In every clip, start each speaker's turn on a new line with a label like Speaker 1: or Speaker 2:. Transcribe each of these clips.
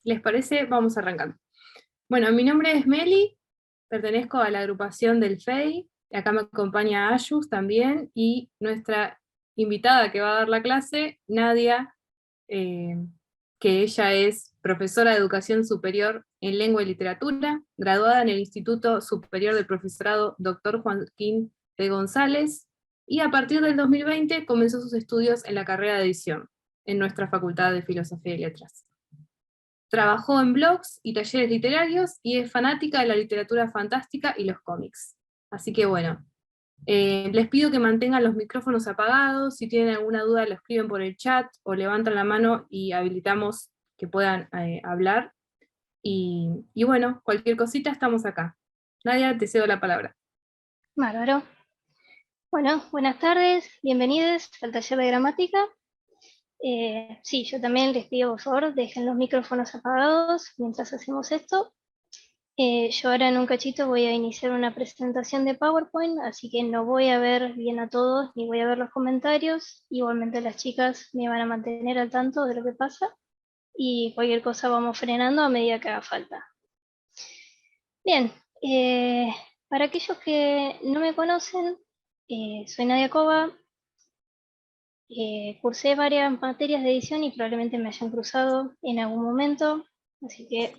Speaker 1: ¿Les parece? Vamos a arrancar. Bueno, mi nombre es Meli, pertenezco a la agrupación del FEI, acá me acompaña Ayus también, y nuestra invitada que va a dar la clase, Nadia, eh, que ella es profesora de Educación Superior en Lengua y Literatura, graduada en el Instituto Superior del Profesorado Dr. Joaquín de González, y a partir del 2020 comenzó sus estudios en la carrera de edición, en nuestra Facultad de Filosofía y Letras. Trabajó en blogs y talleres literarios y es fanática de la literatura fantástica y los cómics. Así que bueno, les pido que mantengan los micrófonos apagados, si tienen alguna duda lo escriben por el chat o levantan la mano y habilitamos que puedan hablar. Y bueno, cualquier cosita estamos acá. Nadia, te cedo la palabra.
Speaker 2: Bárbaro. Bueno, buenas tardes, bienvenidos al taller de gramática. Sí, yo también les pido por favor, dejen los micrófonos apagados mientras hacemos esto. Yo ahora en un cachito voy a iniciar una presentación de PowerPoint, así que no voy a ver bien a todos, ni voy a ver los comentarios. Igualmente las chicas me van a mantener al tanto de lo que pasa y cualquier cosa vamos frenando a medida que haga falta. Bien, para aquellos que no me conocen, soy Nadia Cova. Cursé varias materias de edición y probablemente me hayan cruzado en algún momento, así que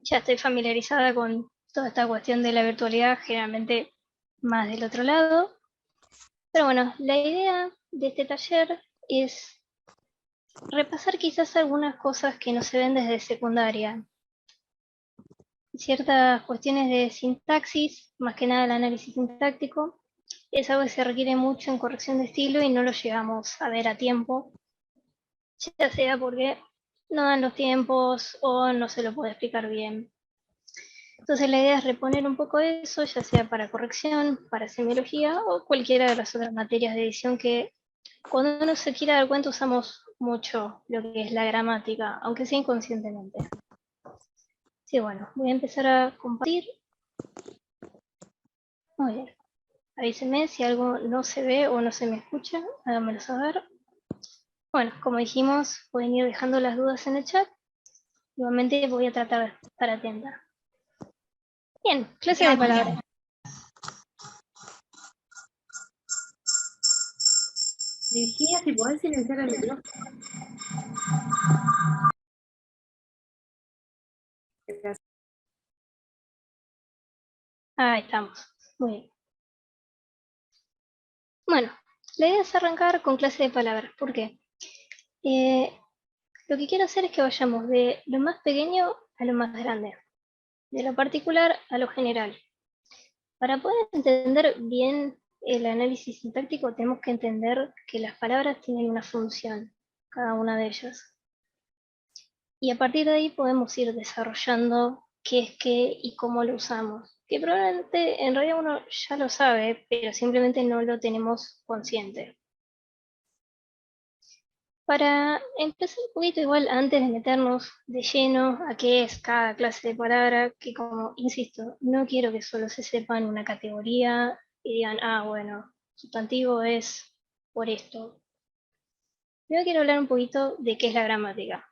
Speaker 2: ya estoy familiarizada con toda esta cuestión de la virtualidad, generalmente más del otro lado. Pero bueno, la idea de este taller es repasar quizás algunas cosas que no se ven desde secundaria. Ciertas cuestiones de sintaxis, más que nada el análisis sintáctico, es algo que se requiere mucho en corrección de estilo y no lo llegamos a ver a tiempo, ya sea porque no dan los tiempos o no se lo puede explicar bien. Entonces la idea es reponer un poco eso, ya sea para corrección, para semiología o cualquiera de las otras materias de edición que cuando uno se quiera dar cuenta usamos mucho lo que es la gramática, aunque sea inconscientemente. Sí, bueno, voy a empezar a compartir. Muy bien. Avísenme si algo no se ve o no se me escucha, háganmelo saber. Bueno, como dijimos, pueden ir dejando las dudas en el chat. Igualmente voy a tratar de estar atenta. Bien, clase de palabras.
Speaker 1: Virginia, si podés silenciar el micrófono. Gracias.
Speaker 2: Ahí estamos. Muy bien. Bueno, la idea es arrancar con clase de palabras. ¿Por qué? Lo que quiero hacer es que vayamos de lo más pequeño a lo más grande, de lo particular a lo general. Para poder entender bien el análisis sintáctico tenemos que entender que las palabras tienen una función, cada una de ellas. Y a partir de ahí podemos ir desarrollando qué es qué y cómo lo usamos. Que probablemente en realidad uno ya lo sabe, pero simplemente no lo tenemos consciente. Para empezar un poquito igual, antes de meternos de lleno a qué es cada clase de palabra, que como insisto, no quiero que solo se sepan una categoría y digan, ah, bueno, sustantivo es por esto. Primero quiero hablar un poquito de qué es la gramática.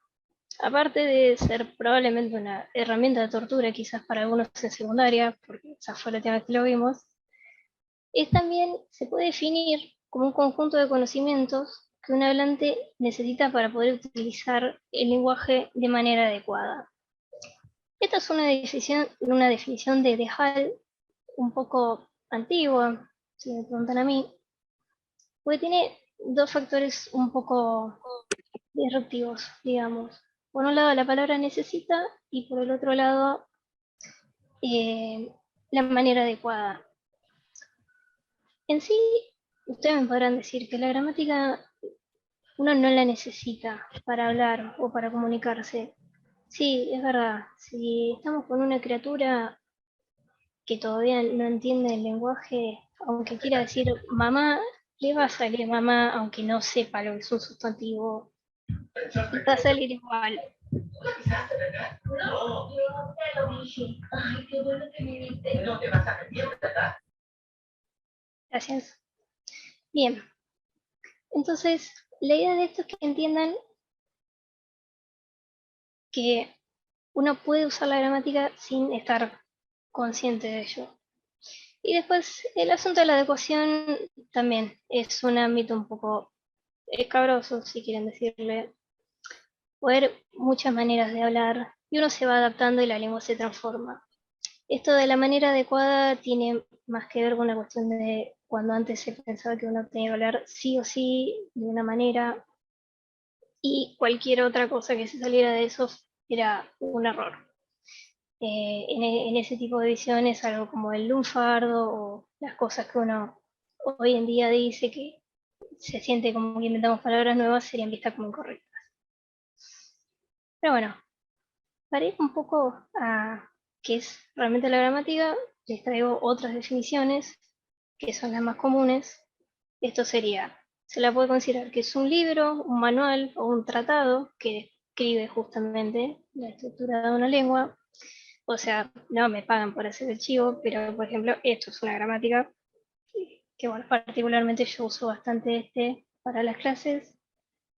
Speaker 2: Aparte de ser probablemente una herramienta de tortura, quizás para algunos en secundaria, porque esa fue la última vez que lo vimos, es también, se puede definir como un conjunto de conocimientos que un hablante necesita para poder utilizar el lenguaje de manera adecuada. Esta es una definición de Hall un poco antigua, si me preguntan a mí, porque tiene dos factores un poco disruptivos, digamos. Por un lado la palabra necesita y por el otro lado la manera adecuada. En sí, ustedes me podrán decir que la gramática uno no la necesita para hablar o para comunicarse. Sí, es verdad. Si estamos con una criatura que todavía no entiende el lenguaje, aunque quiera decir mamá, le va a salir mamá, aunque no sepa lo que es un sustantivo. Va a salir igual. Gracias. Bien. Entonces, la idea de esto es que entiendan que uno puede usar la gramática sin estar consciente de ello. Y después el asunto de la adecuación también es un ámbito un poco escabroso, si quieren decirle. Poder muchas maneras de hablar y uno se va adaptando y la lengua se transforma. Esto de la manera adecuada tiene más que ver con la cuestión de cuando antes se pensaba que uno tenía que hablar sí o sí de una manera y cualquier otra cosa que se saliera de eso era un error. En ese tipo de visiones, algo como el lunfardo o las cosas que uno hoy en día dice que se siente como que inventamos palabras nuevas serían vistas como incorrectas. Pero bueno, para ir un poco a qué es realmente la gramática, les traigo otras definiciones que son las más comunes. Esto sería, se la puede considerar que es un libro, un manual o un tratado que describe justamente la estructura de una lengua. O sea, no me pagan por hacer el chivo, pero por ejemplo, esto es una gramática que bueno, particularmente yo uso bastante este para las clases,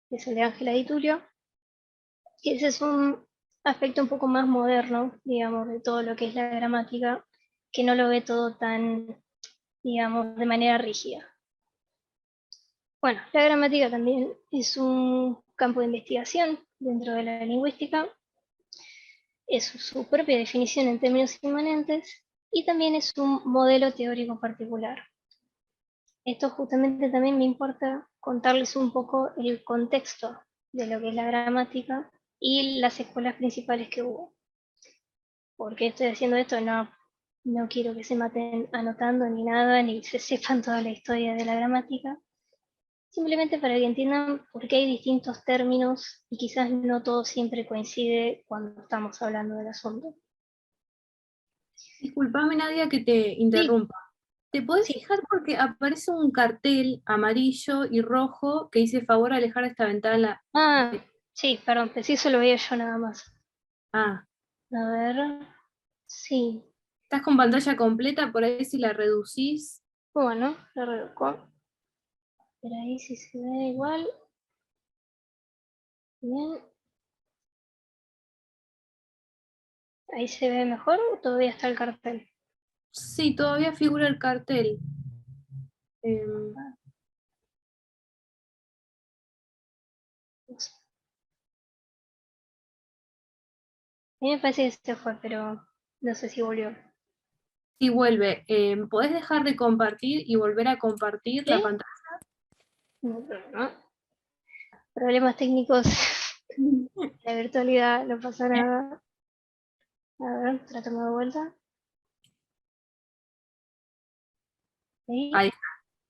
Speaker 2: que es el de Ángela Di Tulio, que ese es un aspecto un poco más moderno, digamos, de todo lo que es la gramática, que no lo ve todo tan, digamos, de manera rígida. Bueno, la gramática también es un campo de investigación dentro de la lingüística, es su propia definición en términos inmanentes y también es un modelo teórico particular. Esto justamente también me importa contarles un poco el contexto de lo que es la gramática y las escuelas principales que hubo. ¿Por qué estoy haciendo esto? No quiero que se maten anotando ni nada, ni se sepan toda la historia de la gramática. Simplemente para que entiendan por qué hay distintos términos y quizás no todo siempre coincide cuando estamos hablando del asunto.
Speaker 1: Disculpame, Nadia, que te
Speaker 2: Sí,
Speaker 1: interrumpa. ¿Te podés
Speaker 2: sí.
Speaker 1: fijar porque aparece un cartel amarillo y rojo que dice favor alejar esta ventana?
Speaker 2: Ah, sí, perdón, pero sí, eso lo veía yo nada más.
Speaker 1: Ah,
Speaker 2: A ver, sí.
Speaker 1: estás con pantalla completa, por ahí si la reducís.
Speaker 2: Bueno, lo reduzco. Pero ahí sí se ve igual. Bien. Ahí se ve mejor o todavía está el cartel.
Speaker 1: Sí, todavía figura el cartel. Em,
Speaker 2: A mí me parece que se fue, pero no sé si volvió.
Speaker 1: sí, vuelve. ¿Podés dejar de compartir y volver a compartir la
Speaker 2: ¿Sí?
Speaker 1: pantalla?
Speaker 2: No hay problema. Problemas técnicos. La virtualidad, no pasa nada. A ver, tratamos de vuelta. Ahí.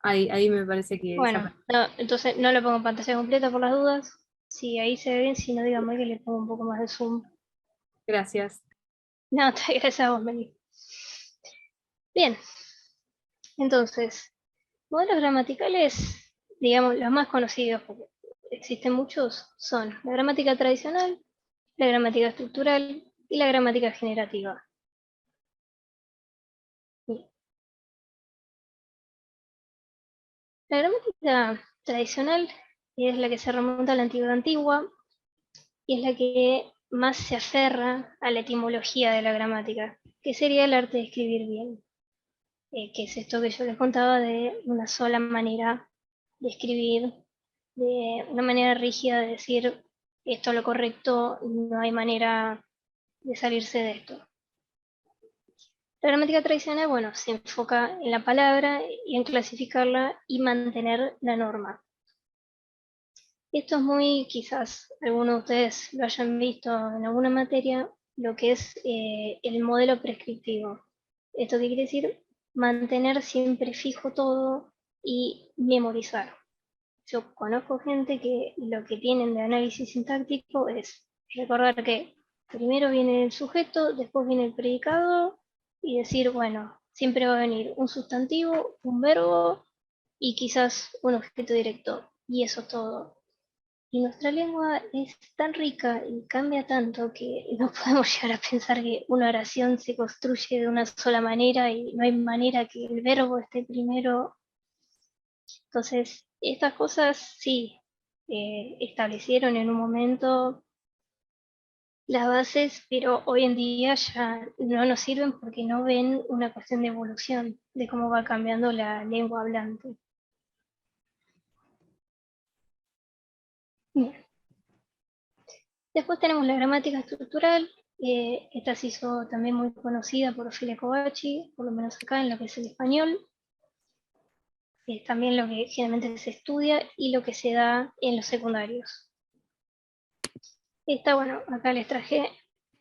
Speaker 1: Ahí, ahí me parece que
Speaker 2: Bueno,
Speaker 1: desapareció.
Speaker 2: no, entonces no lo pongo en pantalla completa por las dudas. Si ahí se ve bien, si no, dígame que le pongo un poco más de zoom.
Speaker 1: Gracias.
Speaker 2: No, gracias a vos, Meli. Bien, entonces, modelos gramaticales, digamos, los más conocidos, porque existen muchos, son la gramática tradicional, la gramática estructural y la gramática generativa. La gramática tradicional es la que se remonta a la antigüedad antigua y es la que más se aferra a la etimología de la gramática, que sería el arte de escribir bien, que es esto que yo les contaba de una sola manera de escribir, de una manera rígida de decir esto es lo correcto, no hay manera de salirse de esto. La gramática tradicional, bueno, se enfoca en la palabra y en clasificarla y mantener la norma. Esto es muy, quizás algunos de ustedes lo hayan visto en alguna materia, lo que es el modelo prescriptivo. ¿Esto qué quiere decir? Mantener siempre fijo todo y memorizar. Yo conozco gente que lo que tienen de análisis sintáctico es recordar que primero viene el sujeto, después viene el predicado y decir, bueno, siempre va a venir un sustantivo, un verbo y quizás un objeto directo. Y eso es todo. Y nuestra lengua es tan rica y cambia tanto que no podemos llegar a pensar que una oración se construye de una sola manera y no hay manera que el verbo esté primero. Entonces, estas cosas sí establecieron en un momento las bases, pero hoy en día ya no nos sirven porque no ven una cuestión de evolución, de cómo va cambiando la lengua hablante. Bien. Después tenemos la gramática estructural. Esta se hizo también muy conocida por Ophelia Kovaci, por lo menos acá en lo que es el español. Es también lo que generalmente se estudia y lo que se da en los secundarios. Esta, bueno, acá les traje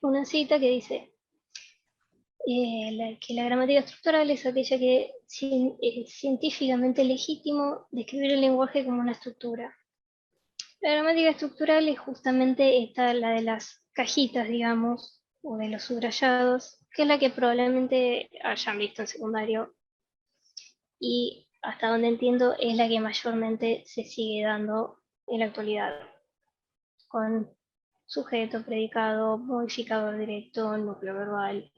Speaker 2: una cita que dice que la gramática estructural es aquella que es científicamente legítimo describir el lenguaje como una estructura. La gramática estructural es justamente esta, la de las cajitas, digamos, o de los subrayados, que es la que probablemente hayan visto en secundario y hasta donde entiendo es la que mayormente se sigue dando en la actualidad, con sujeto, predicado, modificador directo, núcleo verbal.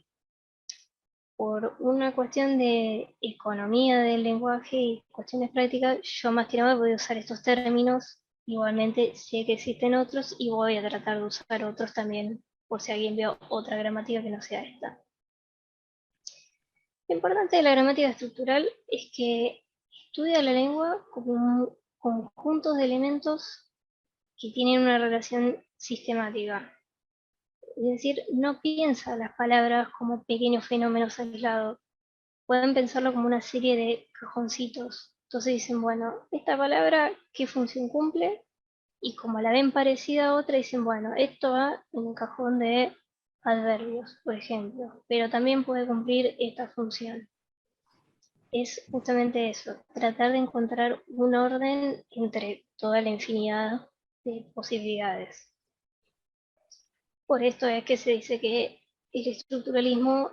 Speaker 2: Por una cuestión de economía del lenguaje y cuestiones prácticas, yo más que nada voy a usar estos términos. Igualmente sé que existen otros y voy a tratar de usar otros también, por si alguien vio otra gramática que no sea esta. Lo importante de la gramática estructural es que estudia la lengua como un conjunto de elementos que tienen una relación sistemática. Es decir, no piensa las palabras como pequeños fenómenos aislados. Pueden pensarlo como una serie de cajoncitos. Entonces dicen, bueno, esta palabra, ¿qué función cumple? Y como la ven parecida a otra, dicen, bueno, esto va en un cajón de adverbios, por ejemplo, pero también puede cumplir esta función. Es justamente eso, tratar de encontrar un orden entre toda la infinidad de posibilidades. Por esto es que se dice que el estructuralismo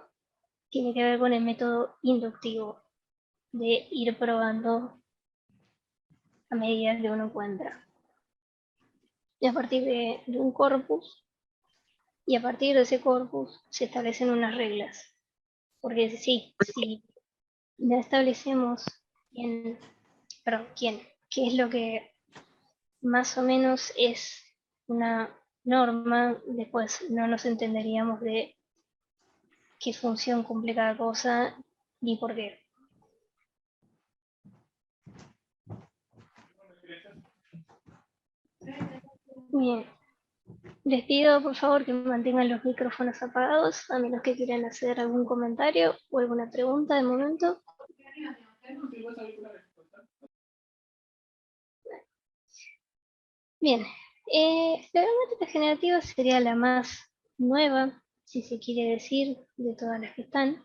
Speaker 2: tiene que ver con el método inductivo, de ir probando a medida que uno encuentra. Y a partir de un corpus, y a partir de ese corpus se establecen unas reglas. Porque sí, si no establecemos qué es lo que más o menos es una norma, después no nos entenderíamos de qué función cumple cada cosa ni por qué. Bien, les pido por favor que mantengan los micrófonos apagados, a menos que quieran hacer algún comentario o alguna pregunta de momento. Bien, la gramática generativa sería la más nueva, si se quiere decir, de todas las que están.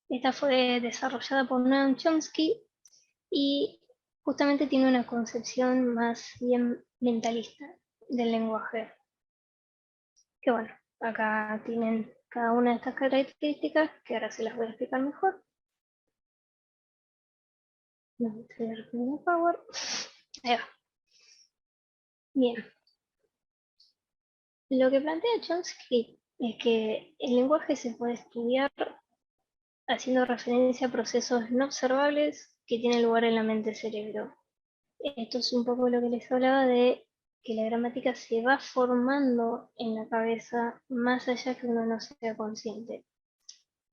Speaker 2: Esta fue desarrollada por Noam Chomsky y justamente tiene una concepción más bien mentalista del lenguaje. Que bueno, acá tienen cada una de estas características que ahora se las voy a explicar mejor. No, Power. Ahí va. Bien. Lo que plantea Chomsky es que el lenguaje se puede estudiar haciendo referencia a procesos no observables que tienen lugar en la mente-cerebro. Esto es un poco lo que les hablaba de que la gramática se va formando en la cabeza más allá que uno no sea consciente.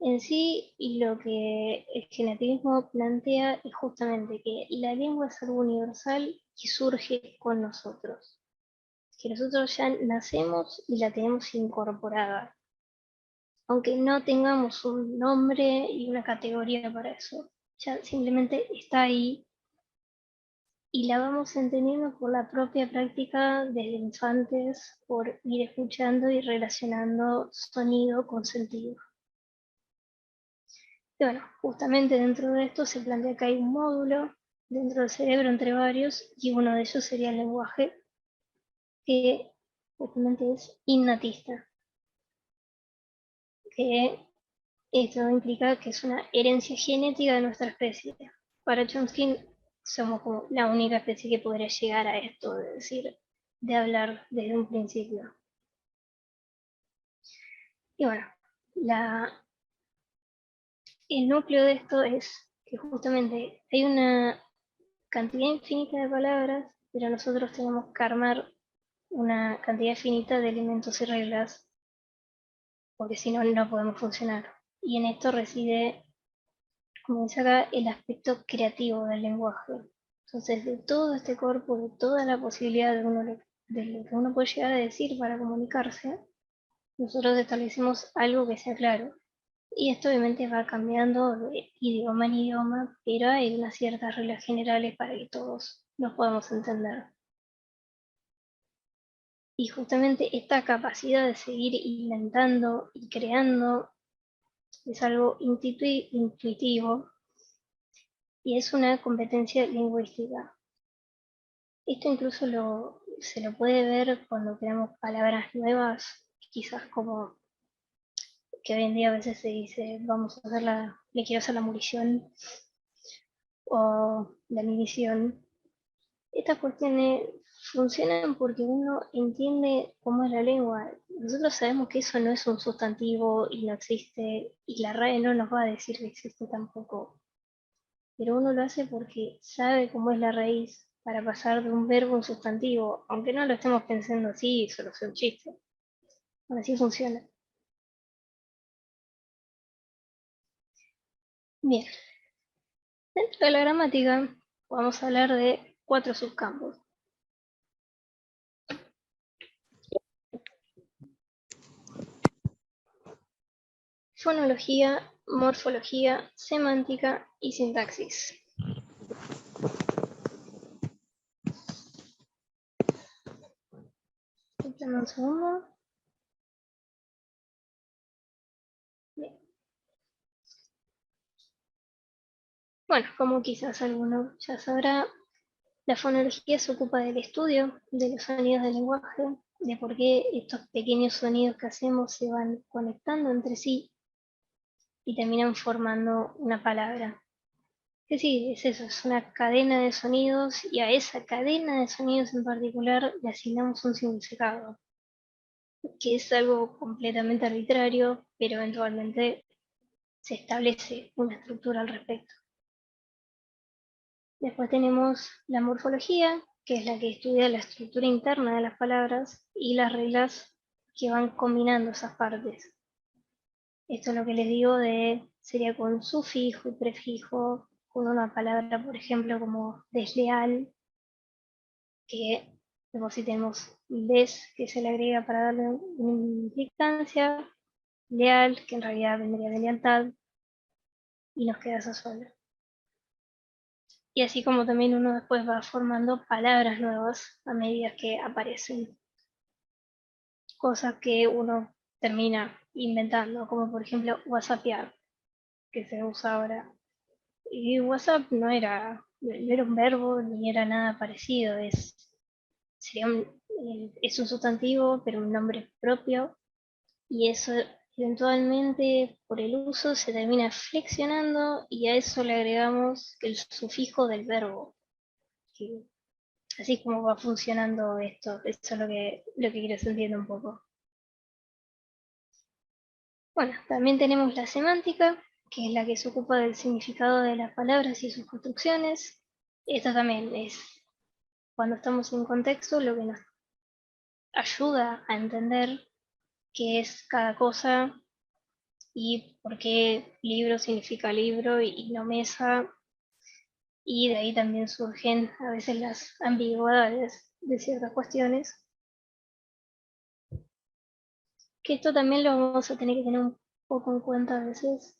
Speaker 2: En sí, lo que el generativismo plantea es justamente que la lengua es algo universal que surge con nosotros, que nosotros ya nacemos y la tenemos incorporada, aunque no tengamos un nombre y una categoría para eso, ya simplemente está ahí y la vamos entendiendo por la propia práctica desde infantes, por ir escuchando y relacionando sonido con sentido. Y bueno, justamente dentro de esto se plantea que hay un módulo dentro del cerebro entre varios y uno de ellos sería el lenguaje, que justamente es innatista, que esto implica que es una herencia genética de nuestra especie. Para Chomsky somos como la única especie que podría llegar a esto, de decir, de hablar desde un principio. Y bueno, el núcleo de esto es que justamente hay una cantidad infinita de palabras, pero nosotros tenemos que armar una cantidad finita de elementos y reglas, porque si no, no podemos funcionar. Y en esto reside, como dice acá, el aspecto creativo del lenguaje. Entonces, de todo este corpus, de toda la posibilidad de lo que uno puede llegar a decir para comunicarse, nosotros establecemos algo que sea claro. Y esto obviamente va cambiando de idioma en idioma, pero hay unas ciertas reglas generales para que todos nos podamos entender. Y justamente esta capacidad de seguir inventando y creando es algo intuitivo y es una competencia lingüística. Esto incluso se lo puede ver cuando creamos palabras nuevas, quizás como que hoy en día a veces se dice, vamos a hacer le quiero hacer la munición o la munición. Estas cuestiones funcionan porque uno entiende cómo es la lengua. Nosotros sabemos que eso no es un sustantivo y no existe, y la RAE no nos va a decir que existe tampoco. Pero uno lo hace porque sabe cómo es la raíz para pasar de un verbo a un sustantivo, aunque no lo estemos pensando así, solo sea un chiste. Así funciona. Bien, dentro de la gramática vamos a hablar de 4 subcampos. Fonología, morfología, semántica y sintaxis. Dame un segundo. Bien. Bueno, como quizás alguno ya sabrá, la fonología se ocupa del estudio de los sonidos del lenguaje, de por qué estos pequeños sonidos que hacemos se van conectando entre sí y terminan formando una palabra. Que sí, es eso, es una cadena de sonidos y a esa cadena de sonidos en particular le asignamos un significado, que es algo completamente arbitrario, pero eventualmente se establece una estructura al respecto. Después tenemos la morfología, que es la que estudia la estructura interna de las palabras y las reglas que van combinando esas partes. Esto es lo que les digo sería con sufijo y prefijo, con una palabra, por ejemplo, como desleal, que luego si tenemos des, que se le agrega para darle una implicancia, leal, que en realidad vendría de lealtad, y nos queda esa sola. Y así como también uno después va formando palabras nuevas a medida que aparecen. Cosas que uno termina inventando, como por ejemplo WhatsAppear, que se usa ahora. Y WhatsApp no era un verbo ni era nada parecido, es un sustantivo, pero un nombre propio, y eso eventualmente por el uso se termina flexionando y a eso le agregamos el sufijo del verbo. Que así es como va funcionando esto, eso es lo que quiero que se entienda un poco. Bueno, también tenemos la semántica, que es la que se ocupa del significado de las palabras y sus construcciones. Esto también es, cuando estamos en contexto, lo que nos ayuda a entender qué es cada cosa y por qué libro significa libro y no mesa. Y de ahí también surgen a veces las ambigüedades de ciertas cuestiones. Que esto también lo vamos a tener que tener un poco en cuenta a veces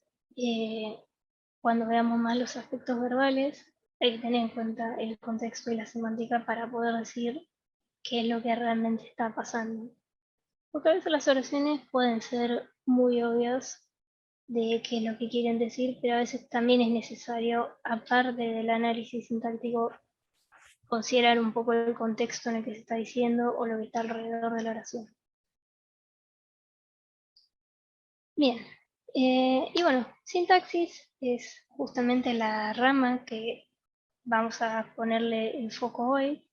Speaker 2: cuando veamos más los aspectos verbales. Hay que tener en cuenta el contexto y la semántica para poder decir qué es lo que realmente está pasando. Porque a veces las oraciones pueden ser muy obvias de qué es lo que quieren decir, pero a veces también es necesario, aparte del análisis sintáctico, considerar un poco el contexto en el que se está diciendo o lo que está alrededor de la oración. Bien, y bueno, sintaxis es justamente la rama que vamos a ponerle el foco hoy,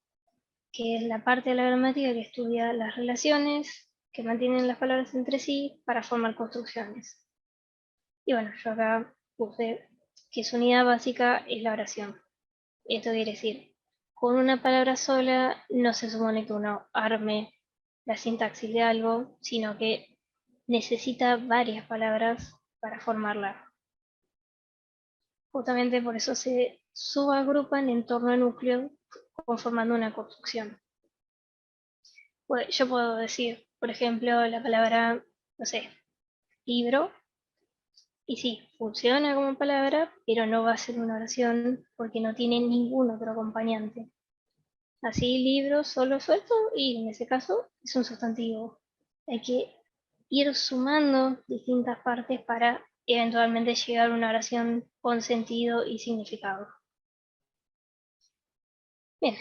Speaker 2: que es la parte de la gramática que estudia las relaciones que mantienen las palabras entre sí para formar construcciones. Y bueno, yo acá puse que su unidad básica es la oración. Esto quiere decir, con una palabra sola no se supone que uno arme la sintaxis de algo, sino que necesita varias palabras para formarla. Justamente por eso se subagrupan en torno a núcleos conformando una construcción. Pues yo puedo decir, por ejemplo, la palabra, no sé, libro, y sí, funciona como palabra, pero no va a ser una oración porque no tiene ningún otro acompañante. Así, libro solo suelto y en ese caso es un sustantivo. Hay que ir sumando distintas partes para eventualmente llegar a una oración con sentido y significado. Bien,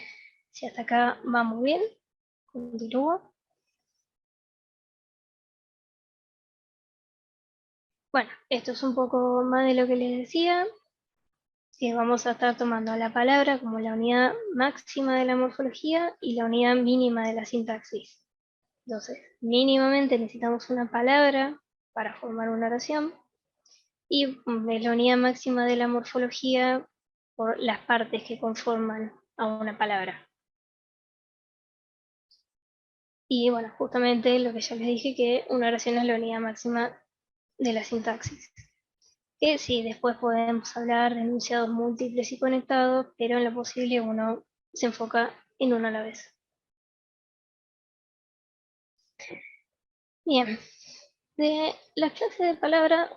Speaker 2: si hasta acá vamos bien, continúo. Bueno, esto es un poco más de lo que les decía, que vamos a estar tomando la palabra como la unidad máxima de la morfología y la unidad mínima de la sintaxis. Entonces, mínimamente necesitamos una palabra para formar una oración y es la unidad máxima de la morfología por las partes que conforman a una palabra. Y bueno, justamente lo que ya les dije, que una oración es la unidad máxima de la sintaxis. Que sí, después podemos hablar de enunciados múltiples y conectados, pero en lo posible uno se enfoca en uno a la vez. Bien, de la clase de palabra,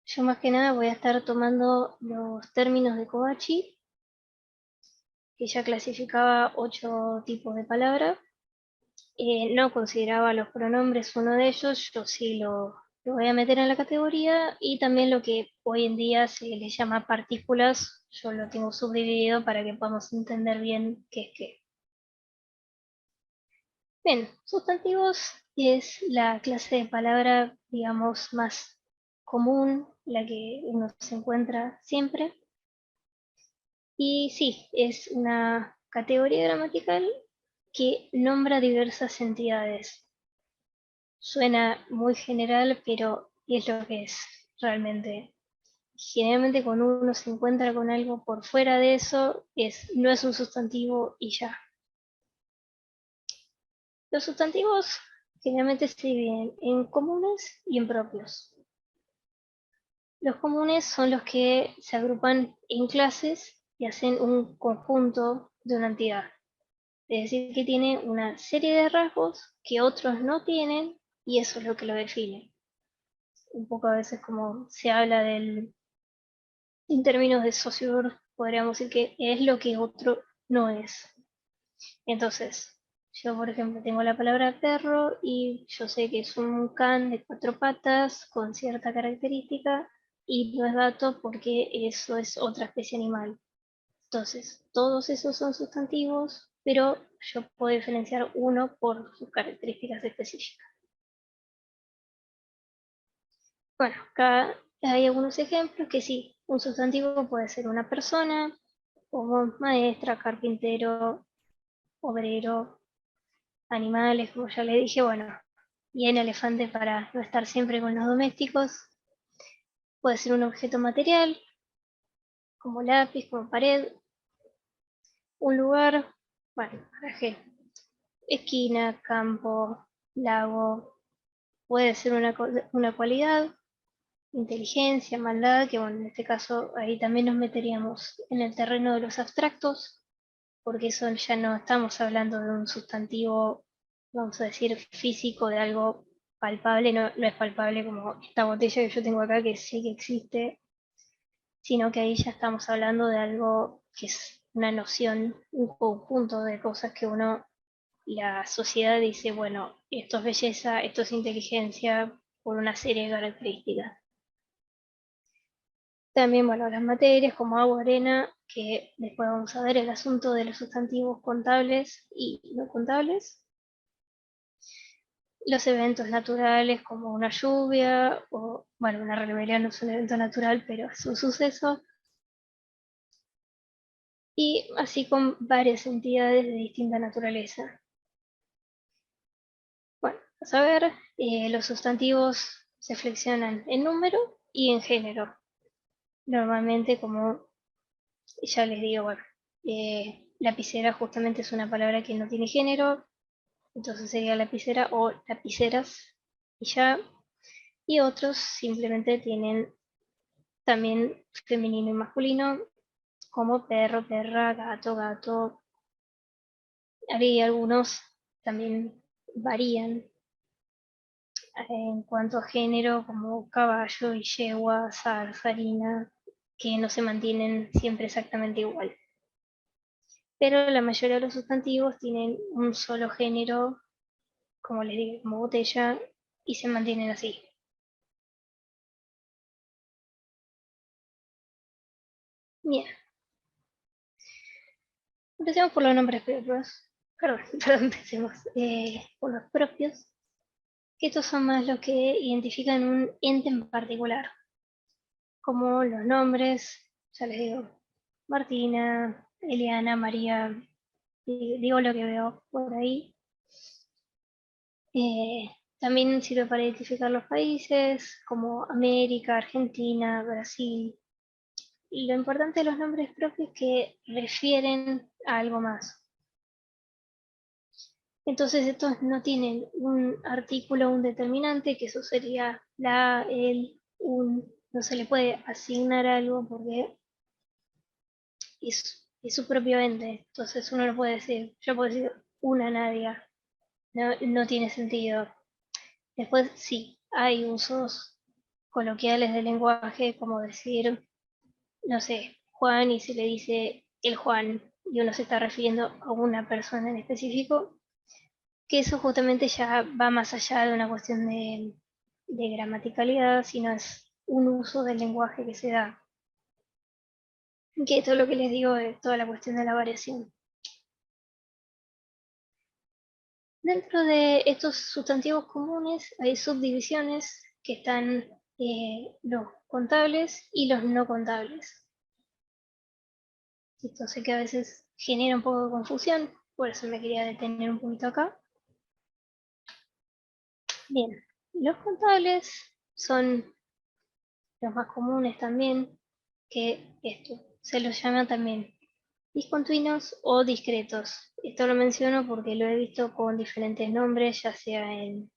Speaker 2: yo más que nada voy a estar tomando los términos de Kobachi, que ya clasificaba 8 tipos de palabra. No consideraba los pronombres uno de ellos, yo sí lo voy a meter en la categoría, y también lo que hoy en día se le llama partículas, yo lo tengo subdividido para que podamos entender bien qué es qué. Bien, sustantivos es la clase de palabra, digamos, más común, la que uno se encuentra siempre. Y sí, es una categoría gramatical que nombra diversas entidades. Suena muy general, pero es lo que es realmente. Generalmente cuando uno se encuentra con algo por fuera de eso, no es un sustantivo y ya. Los sustantivos generalmente se dividen en comunes y en propios. Los comunes son los que se agrupan en clases y hacen un conjunto de una entidad. Es decir, que tiene una serie de rasgos que otros no tienen y eso es lo que lo define. Un poco a veces como se habla en términos de Saussure, podríamos decir que es lo que otro no es. Entonces, yo por ejemplo tengo la palabra perro y yo sé que es un can de 4 patas con cierta característica y no es gato porque eso es otra especie animal. Entonces, todos esos son sustantivos, pero yo puedo diferenciar uno por sus características específicas. Bueno, acá hay algunos ejemplos que sí, un sustantivo puede ser una persona, como maestra, carpintero, obrero, animales, como ya le dije, bueno, y en elefante para no estar siempre con los domésticos. Puede ser un objeto material, como lápiz, como pared, un lugar, bueno, paraje, esquina, campo, lago. Puede ser una cualidad, inteligencia, maldad, que bueno, en este caso ahí también nos meteríamos en el terreno de los abstractos, porque eso ya no estamos hablando de un sustantivo, vamos a decir, físico, de algo palpable, no es palpable como esta botella que yo tengo acá, que sí que existe, sino que ahí ya estamos hablando de algo que es una noción, un conjunto de cosas que la sociedad dice, bueno, esto es belleza, esto es inteligencia, por una serie de características. También, bueno, las materias como agua, arena, que después vamos a ver el asunto de los sustantivos contables y no contables. Los eventos naturales como una lluvia, o, bueno, una rebelión no es un evento natural, pero es un suceso. Y así con varias entidades de distinta naturaleza. Bueno, vamos a ver, los sustantivos se flexionan en número y en género. Normalmente, como ya les digo, bueno, Lapicera justamente es una palabra que no tiene género, entonces sería lapicera o lapiceras y ya. Y otros simplemente tienen también femenino y masculino, como perro, perra, gato, gato. Hay algunos también varían en cuanto a género, como caballo y yegua, zarina, que no se mantienen siempre exactamente igual. Pero la mayoría de los sustantivos tienen un solo género, como les digo, como botella, y se mantienen así. Bien, empecemos por los nombres propios. Perdón, perdón, empecemos por los propios, que estos son más los que identifican un ente en particular, como los nombres, ya les digo, Martina, Eliana, María, digo lo que veo por ahí. También sirve para identificar los países, como América, Argentina, Brasil. Y lo importante de los nombres propios es que refieren a algo más. Entonces estos no tienen un artículo, un determinante, que eso sería la, el, un, no se le puede asignar algo porque es su propio ente. Entonces uno no puede decir, yo puedo decir una Nadia, no tiene sentido. Después sí, hay usos coloquiales del lenguaje, como decir, no sé, Juan, y se le dice el Juan, y uno se está refiriendo a una persona en específico, que eso justamente ya va más allá de una cuestión de gramaticalidad, sino es un uso del lenguaje que se da. Que esto es lo que les digo de toda la cuestión de la variación. Dentro de estos sustantivos comunes hay subdivisiones que están los contables y los no contables. Esto sé que a veces genera un poco de confusión, por eso me quería detener un poquito acá. Bien, los contables son los más comunes también, que esto se los llama también discontinuos o discretos. Esto lo menciono porque lo he visto con diferentes nombres, ya sea en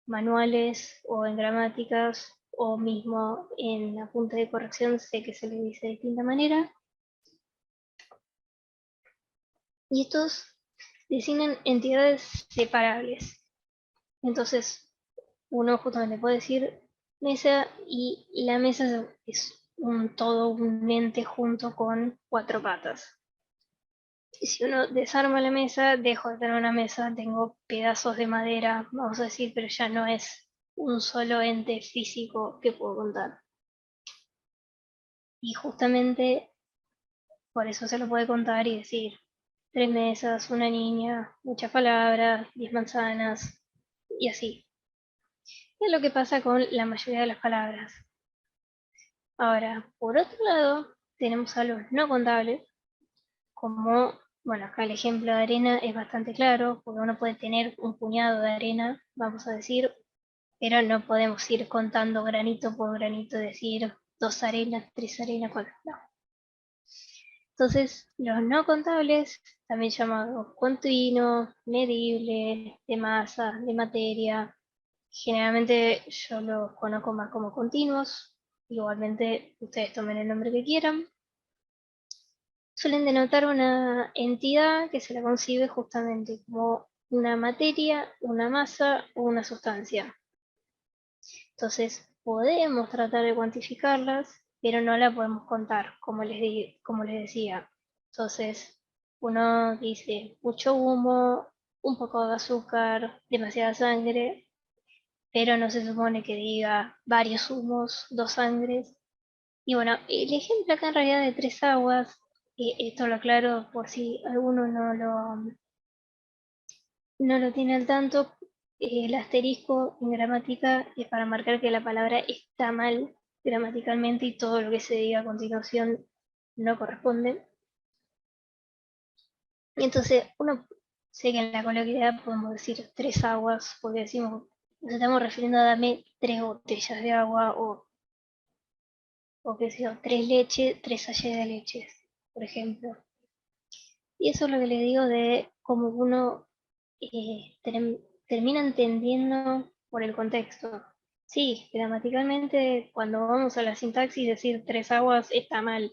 Speaker 2: manuales o en gramáticas o mismo en apunte de corrección, sé que se le dice de distinta manera. Y estos designan entidades separables. Entonces, uno justamente puede decir mesa, y la mesa es un todo, un ente junto con cuatro patas. Y si uno desarma la mesa, dejo de tener una mesa, tengo pedazos de madera, vamos a decir, pero ya no es un solo ente físico que puedo contar. Y justamente por eso se lo puede contar y decir 3 mesas, una niña, muchas palabras, 10 manzanas, y así. Es lo que pasa con la mayoría de las palabras. Ahora, por otro lado, tenemos a los no contables, como, bueno, acá el ejemplo de arena es bastante claro, porque uno puede tener un puñado de arena, vamos a decir, pero no podemos ir contando granito por granito, decir 2 arenas, 3 arenas, 4. No. Entonces, los no contables, también llamados continuos, medibles, de masa, de materia, generalmente yo los conozco más como continuos, igualmente ustedes tomen el nombre que quieran. Suelen denotar una entidad que se la concibe justamente como una materia, una masa o una sustancia. Entonces, podemos tratar de cuantificarlas, pero no la podemos contar, como les decía. Entonces, uno dice mucho humo, un poco de azúcar, demasiada sangre, pero no se supone que diga varios humos, 2 sangres. Y bueno, el ejemplo acá en realidad de 3 aguas, esto lo aclaro por si alguno no lo tiene al tanto. El asterisco en gramática es para marcar que la palabra está mal gramaticalmente y todo lo que se diga a continuación no corresponde. Y entonces uno sé que en la coloquialidad podemos decir 3 aguas, porque decimos, nos estamos refiriendo a dame 3 botellas de agua, o qué sé yo, 3 leches, 3 sachets de leches, por ejemplo. Y eso es lo que le digo de cómo uno termina entendiendo por el contexto. Sí, gramaticalmente, cuando vamos a la sintaxis, decir tres aguas está mal,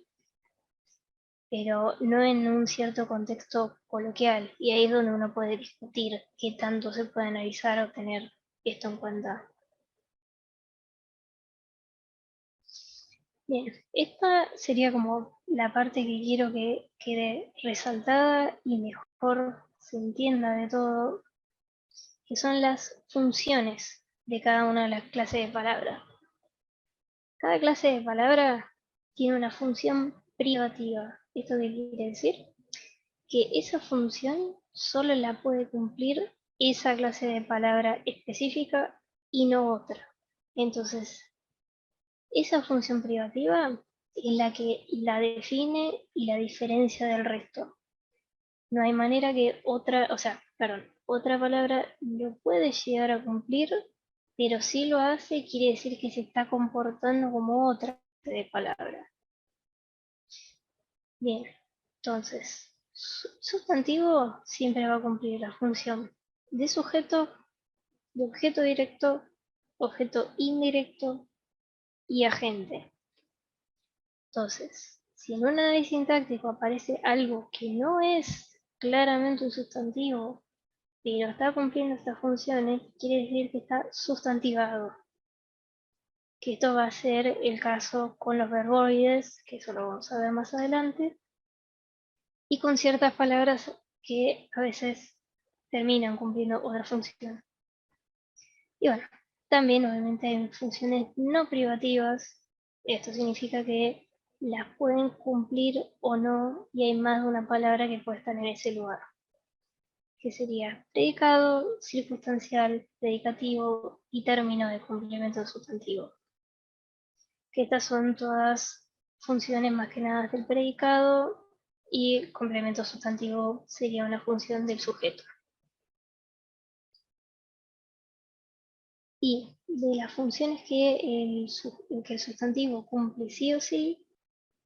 Speaker 2: pero no en un cierto contexto coloquial. Y ahí es donde uno puede discutir qué tanto se puede analizar o tener esto en cuenta. Bien, esta sería como la parte que quiero que quede resaltada y mejor se entienda de todo, que son las funciones de cada una de las clases de palabras. Cada clase de palabra tiene una función privativa. ¿Esto qué quiere decir? Que esa función solo la puede cumplir esa clase de palabra específica y no otra. Entonces, esa función privativa es la que la define y la diferencia del resto. No hay manera que otra palabra lo puede llegar a cumplir, pero si lo hace, quiere decir que se está comportando como otra de palabra. Bien, entonces, sustantivo siempre va a cumplir la función de sujeto, de objeto directo, objeto indirecto y agente. Entonces, si en un análisis sintáctico aparece algo que no es claramente un sustantivo, pero está cumpliendo estas funciones, quiere decir que está sustantivado. Que esto va a ser el caso con los verboides, que eso lo vamos a ver más adelante, y con ciertas palabras que a veces terminan cumpliendo otra función. Y bueno, también obviamente hay funciones no privativas. Esto significa que las pueden cumplir o no, y hay más de una palabra que puede estar en ese lugar. Que sería predicado, circunstancial, predicativo y término de complemento sustantivo. Que estas son todas funciones más que nada del predicado, y complemento sustantivo sería una función del sujeto. Y de las funciones que el sustantivo cumple sí o sí,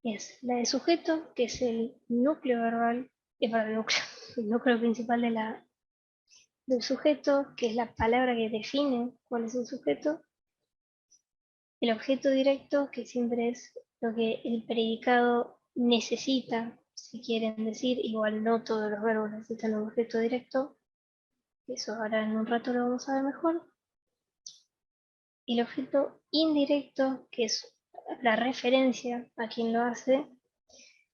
Speaker 2: es la de sujeto, que es el núcleo verbal, para el núcleo principal del sujeto, que es la palabra que define cuál es el sujeto. El objeto directo, que siempre es lo que el predicado necesita, si quieren decir, igual no todos los verbos necesitan un objeto directo, eso ahora en un rato lo vamos a ver mejor. El objeto indirecto, que es la referencia a quien lo hace,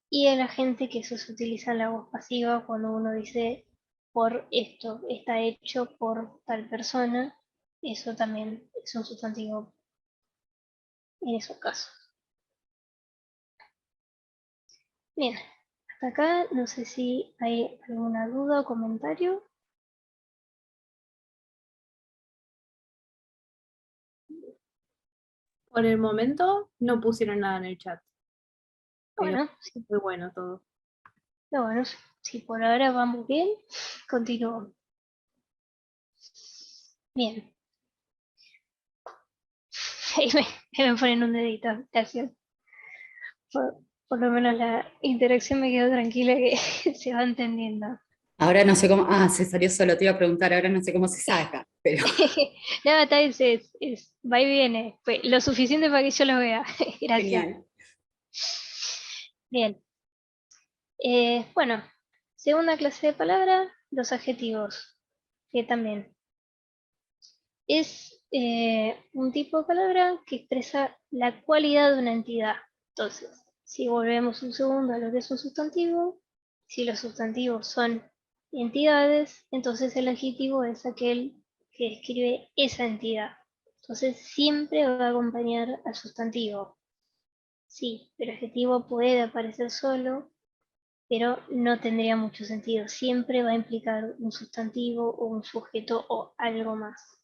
Speaker 2: y el agente, que eso se utiliza en la voz pasiva cuando uno dice por esto, está hecho por tal persona, eso también es un sustantivo en esos casos. Bien, hasta acá no sé si hay alguna duda o comentario.
Speaker 1: Por el momento no pusieron nada en el chat, pero
Speaker 2: Bueno, sí,
Speaker 1: muy bueno todo.
Speaker 2: bueno, si por ahora vamos bien, continúo. Bien, ahí me ponen un dedito, gracias. Por, por lo menos la interacción me quedó tranquila, que se va entendiendo.
Speaker 3: Ahora no sé cómo, se salió solo, te iba a preguntar, ahora no sé cómo se saca, pero
Speaker 2: Nada, tal vez va y viene, fue lo suficiente para que yo lo vea. Gracias.
Speaker 3: genial.
Speaker 2: Bien. Bueno, segunda clase de palabra, los adjetivos, que también es un tipo de palabra que expresa la cualidad de una entidad. Entonces, si volvemos un segundo a lo que es un sustantivo, si los sustantivos son entidades, entonces el adjetivo es aquel que describe esa entidad. Entonces siempre va a acompañar al sustantivo. Sí, el adjetivo puede aparecer solo, pero no tendría mucho sentido. Siempre va a implicar un sustantivo o un sujeto o algo más.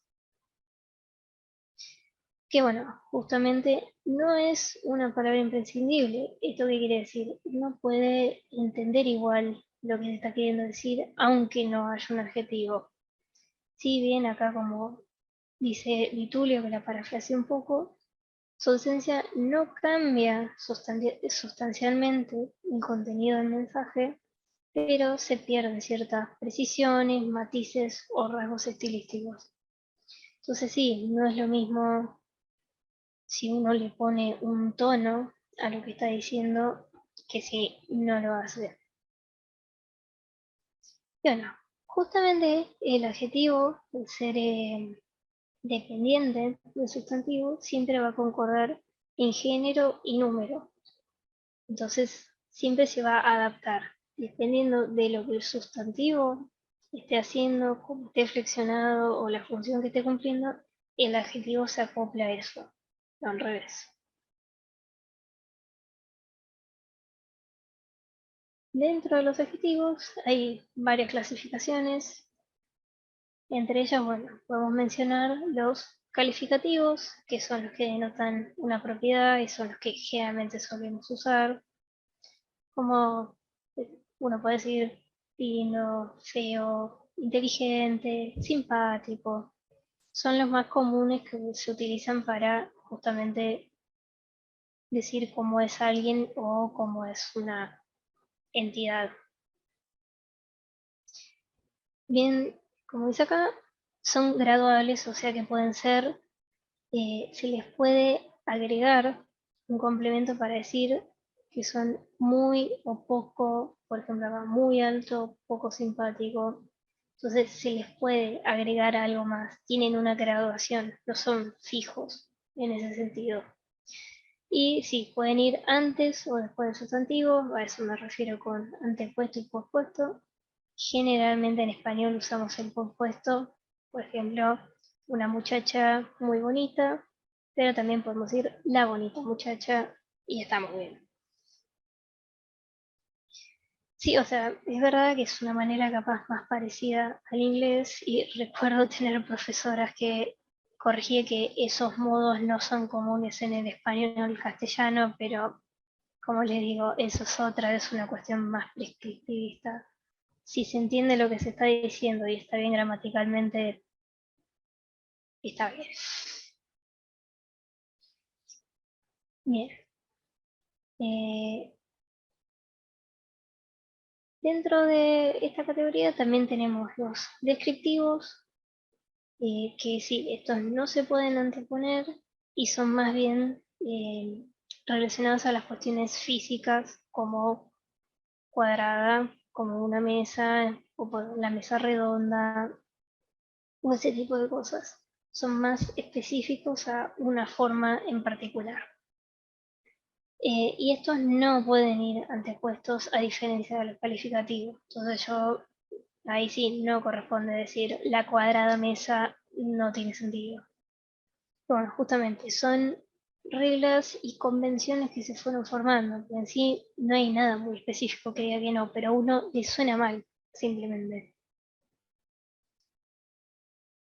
Speaker 2: Que bueno, justamente no es una palabra imprescindible. ¿Esto qué quiere decir? Uno puede entender igual lo que se está queriendo decir, aunque no haya un adjetivo. Si bien acá, como dice Vitulio, que la parafraseé un poco, su ausencia no cambia sustancialmente el contenido del mensaje, pero se pierden ciertas precisiones, matices o rasgos estilísticos. Entonces sí, no es lo mismo si uno le pone un tono a lo que está diciendo que si no lo hace. Y bueno, justamente el adjetivo, el ser dependiente del sustantivo, siempre va a concordar en género y número. Entonces, siempre se va a adaptar, dependiendo de lo que el sustantivo esté haciendo, cómo esté flexionado o la función que esté cumpliendo, el adjetivo se acopla a eso, no al revés. Dentro de los adjetivos hay varias clasificaciones. Entre ellas, bueno, podemos mencionar los calificativos, que son los que denotan una propiedad y son los que generalmente solemos usar, como uno puede decir lindo, feo, inteligente, simpático. Son los más comunes que se utilizan para justamente decir cómo es alguien o cómo es una entidad. Bien, como dice acá, son graduables, o sea que pueden ser, se les puede agregar un complemento para decir que son muy o poco, por ejemplo, acá, muy alto, poco simpático. Entonces se les puede agregar algo más. Tienen una graduación, no son fijos en ese sentido. Y sí, pueden ir antes o después del sustantivo, a eso me refiero con antepuesto y pospuesto. Generalmente en español usamos el pospuesto, por ejemplo, una muchacha muy bonita, pero también podemos decir la bonita muchacha y está muy bien. Sí, o sea, es verdad que es una manera capaz más parecida al inglés y recuerdo tener profesoras que corregía que esos modos no son comunes en el español o el castellano, pero como les digo, eso es otra vez una cuestión más prescriptivista. Si se entiende lo que se está diciendo y está bien gramaticalmente, está bien. Bien. Eh, Dentro de esta categoría también tenemos los descriptivos, que sí, estos no se pueden anteponer y son más bien relacionados a las cuestiones físicas como cuadrada, como una mesa, o por la mesa redonda, o ese tipo de cosas. Son más específicos a una forma en particular. Y estos no pueden ir antepuestos a diferencia de los calificativos. Entonces yo, ahí sí, no corresponde decir la cuadrada mesa, no tiene sentido. Bueno, justamente son reglas y convenciones que se fueron formando. En sí no hay nada muy específico que diga que no, pero a uno le suena mal, simplemente.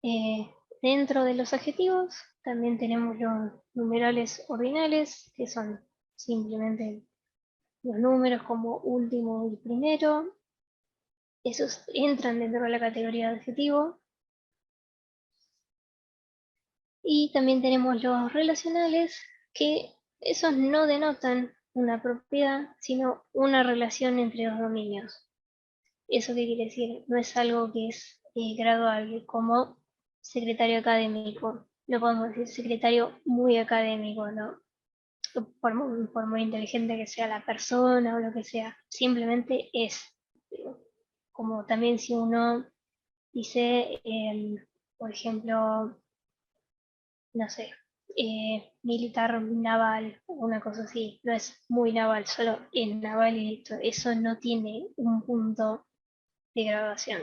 Speaker 2: Eh, Dentro de los adjetivos también tenemos los numerales ordinales, que son simplemente los números como último y primero. Esos entran dentro de la categoría de adjetivo. Y también tenemos los relacionales, que esos no denotan una propiedad, sino una relación entre dos dominios. ¿Eso qué quiere decir? No es algo que es graduable, como secretario académico. No podemos decir secretario muy académico, ¿no? Por muy inteligente que sea la persona o lo que sea. Simplemente es. Como también si uno dice, por ejemplo, no sé, militar naval, una cosa así, no es muy naval, solo es naval y listo. Eso no tiene un punto de graduación.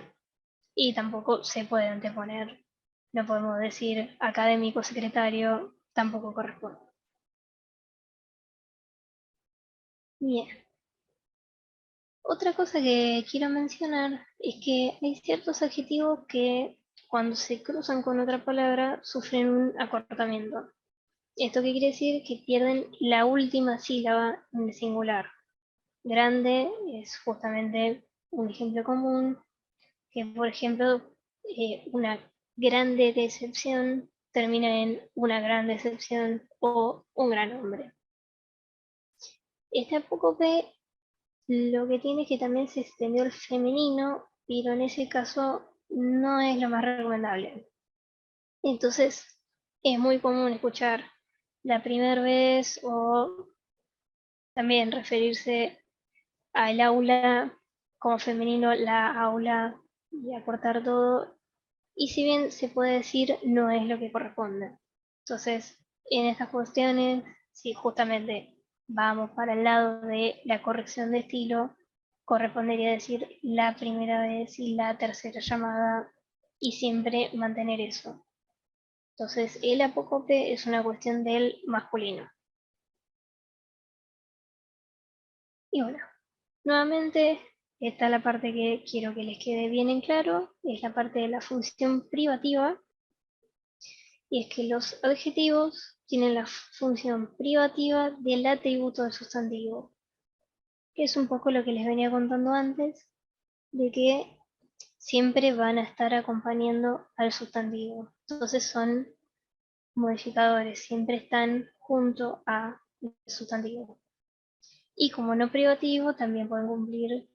Speaker 2: Y tampoco se puede anteponer, no podemos decir académico secretario, tampoco corresponde. Bien. Otra cosa que quiero mencionar es que hay ciertos adjetivos que cuando se cruzan con otra palabra sufren un acortamiento. ¿Esto qué quiere decir? Que pierden la última sílaba en el singular. Grande es justamente un ejemplo común, que por ejemplo una grande decepción termina en una gran decepción o un gran hombre. Esta apócope Lo que tiene es que también se extendió el femenino, pero en ese caso no es lo más recomendable. Entonces, es muy común escuchar la primera vez o también referirse al aula como femenino, la aula, y acortar todo. Y si bien se puede decir, no es lo que corresponde. Entonces, en estas cuestiones, si justamente vamos para el lado de la corrección de estilo, correspondería decir la primera vez y la tercera llamada y siempre mantener eso. Entonces, el apócope es una cuestión del masculino. Y bueno, nuevamente está la parte que quiero que les quede bien en claro, es la parte de la función privativa, y es que los adjetivos tienen la función privativa del atributo del sustantivo, que es un poco lo que les venía contando antes, de que siempre van a estar acompañando al sustantivo. Entonces son modificadores, siempre están junto al sustantivo. Y como no privativo, también pueden cumplir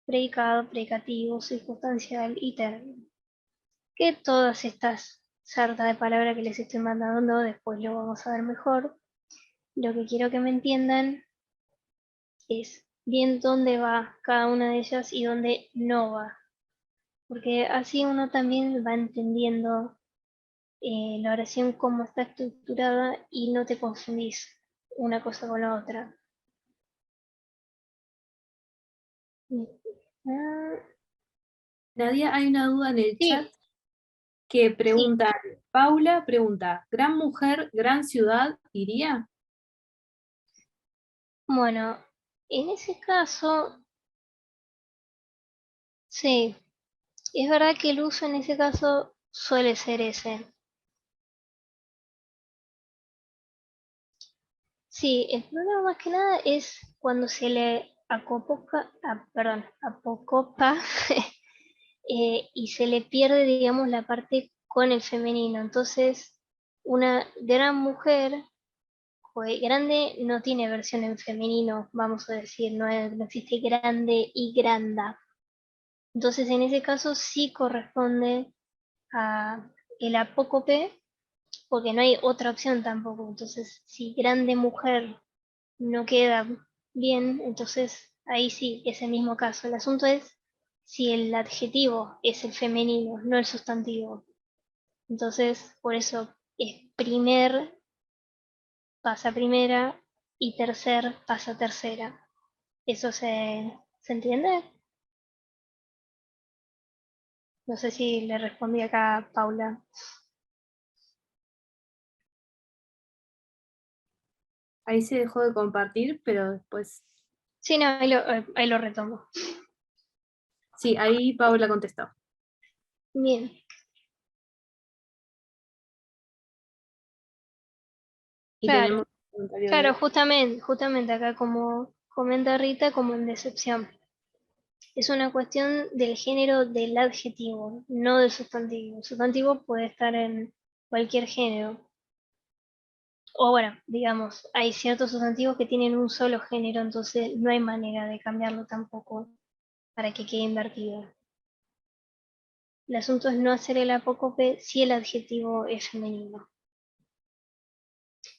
Speaker 2: predicado, predicativo, circunstancial y término. Que todas estas sartas de palabras que les estoy mandando, después lo vamos a ver mejor. Lo que quiero que me entiendan es bien dónde va cada una de ellas y dónde no va. Porque así uno también va entendiendo la oración cómo está estructurada y no te confundís una cosa con la otra. Ah,
Speaker 1: Nadia, hay una duda en el
Speaker 2: sí,
Speaker 1: chat que
Speaker 2: sí.
Speaker 1: pregunta, Paula pregunta, ¿gran mujer, gran ciudad iría?
Speaker 2: Bueno, en ese caso, sí, es verdad que el uso en ese caso suele ser ese. Sí, el problema más que nada es cuando se le apocopa y se le pierde, digamos, la parte con el femenino. Entonces, una gran mujer, grande, no tiene versión en femenino, vamos a decir, no existe grande y granda. Entonces, en ese caso sí corresponde a el apócope, porque no hay otra opción tampoco. Entonces, si grande mujer no queda bien, entonces ahí sí, es el mismo caso. El asunto es si el adjetivo es el femenino, no el sustantivo. Entonces, por eso es primer pasa primera y tercer pasa tercera. ¿Eso se entiende? No sé si le respondí acá a Paula.
Speaker 1: Ahí se dejó de compartir, pero después,
Speaker 2: Sí, no, ahí lo retomo.
Speaker 1: sí, ahí Paula contestó.
Speaker 2: Bien.
Speaker 1: Y
Speaker 2: Claro,
Speaker 1: tenemos un comentario
Speaker 2: claro,
Speaker 1: de...
Speaker 2: justamente acá como comenta Rita, como en decepción. Es una cuestión del género del adjetivo, no del sustantivo. El sustantivo puede estar en cualquier género. O bueno, digamos, hay ciertos sustantivos que tienen un solo género, entonces no hay manera de cambiarlo tampoco para que quede invertido. El asunto es no hacer el apócope si el adjetivo es femenino.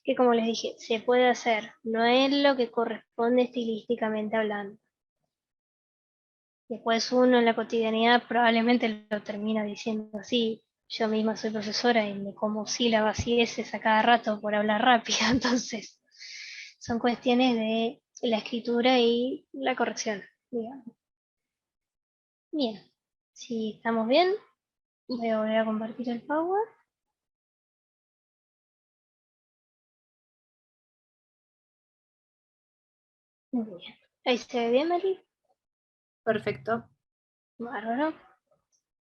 Speaker 2: Que como les dije, se puede hacer, no es lo que corresponde estilísticamente hablando. Después uno en la cotidianidad probablemente lo termina diciendo así. Yo misma soy profesora y me como sílabas y eses a cada rato por hablar rápido, entonces son cuestiones de la escritura y la corrección, digamos. Bien, si estamos bien, voy a volver a compartir el Power. Muy bien. Ahí se ve bien, Mary.
Speaker 1: Perfecto.
Speaker 2: Bárbaro.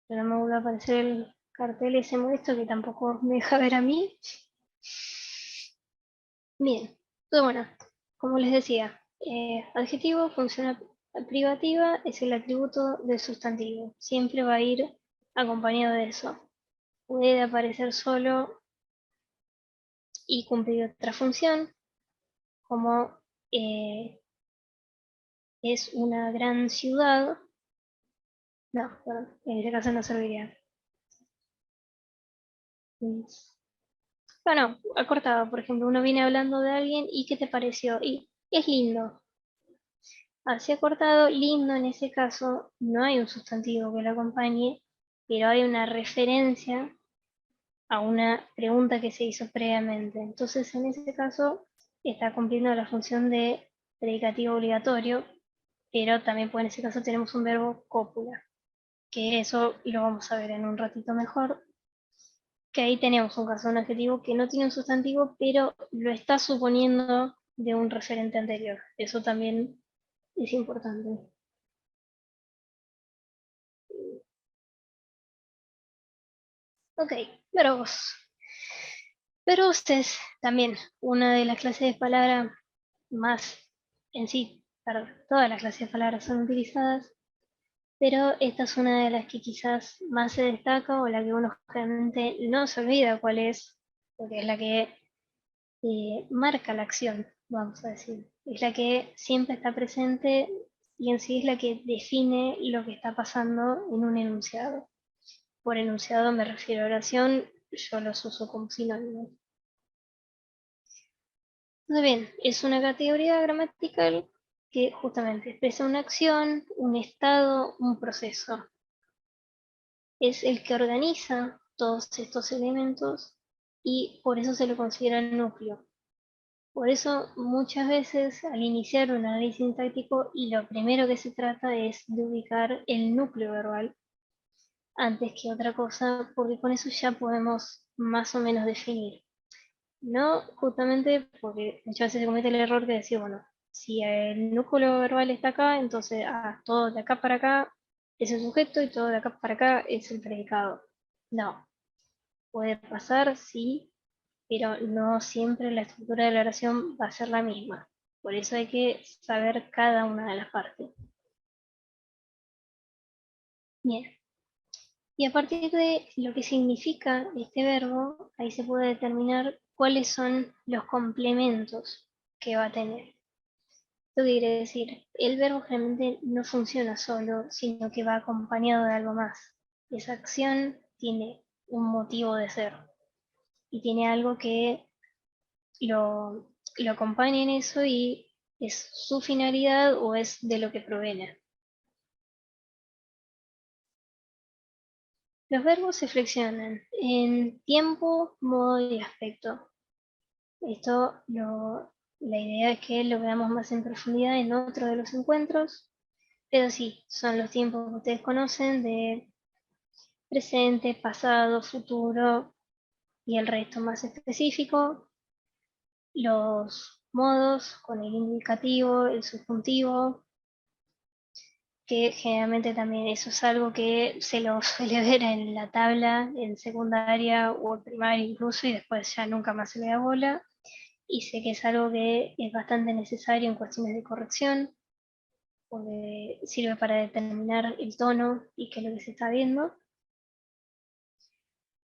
Speaker 2: Pero no me vuelve a aparecer el cartel ese modesto que tampoco me deja ver a mí. Bien, pues bueno, como les decía, adjetivo, función privativa es el atributo del sustantivo. Siempre va a ir acompañado de eso. Puede aparecer solo y cumplir otra función, como es una gran ciudad. No, perdón, en ese caso no serviría. Bueno, acortado, por ejemplo, uno viene hablando de alguien y ¿qué te pareció? Y es lindo. Así acortado, lindo en ese caso, no hay un sustantivo que lo acompañe, pero hay una referencia a una pregunta que se hizo previamente. Entonces, en ese caso, está cumpliendo la función de predicativo obligatorio, pero también pues, en ese caso tenemos un verbo cópula, que eso lo vamos a ver en un ratito mejor, que ahí tenemos un caso de un adjetivo que no tiene un sustantivo, pero lo está suponiendo de un referente anterior. Eso también es importante. Ok, verbos. Verbos es también una de las clases de palabra más en sí, perdón, todas las clases de palabras son utilizadas, pero esta es una de las que quizás más se destaca o la que uno realmente no se olvida cuál es, porque es la que marca la acción, vamos a decir. Es la que siempre está presente y en sí es la que define lo que está pasando en un enunciado. Por enunciado me refiero a oración, yo los uso como sinónimos. Muy bien, es una categoría gramatical que justamente expresa una acción, un estado, un proceso. Es el que organiza todos estos elementos y por eso se lo considera el núcleo. Por eso muchas veces al iniciar un análisis sintáctico y lo primero que se trata es de ubicar el núcleo verbal antes que otra cosa, porque con eso ya podemos más o menos definir. No justamente porque muchas veces se comete el error de decir, bueno, si el núcleo verbal está acá, entonces todo de acá para acá es el sujeto y todo de acá para acá es el predicado. No, puede pasar, sí, pero no siempre la estructura de la oración va a ser la misma. Por eso hay que saber cada una de las partes. Bien. Y a partir de lo que significa este verbo, ahí se puede determinar cuáles son los complementos que va a tener. Esto quiere decir, el verbo generalmente no funciona solo, sino que va acompañado de algo más. Esa acción tiene un motivo de ser y tiene algo que lo acompaña en eso y es su finalidad o es de lo que proviene. Los verbos se flexionan en tiempo, modo y aspecto. La idea es que lo veamos más en profundidad en otro de los encuentros, pero sí, son los tiempos que ustedes conocen de presente, pasado, futuro y el resto más específico. Los modos con el indicativo, el subjuntivo, que generalmente también eso es algo que se lo suele ver en la tabla en secundaria o en primaria incluso y después ya nunca más se le da bola. Y sé que es algo que es bastante necesario en cuestiones de corrección, porque sirve para determinar el tono y qué es lo que se está viendo.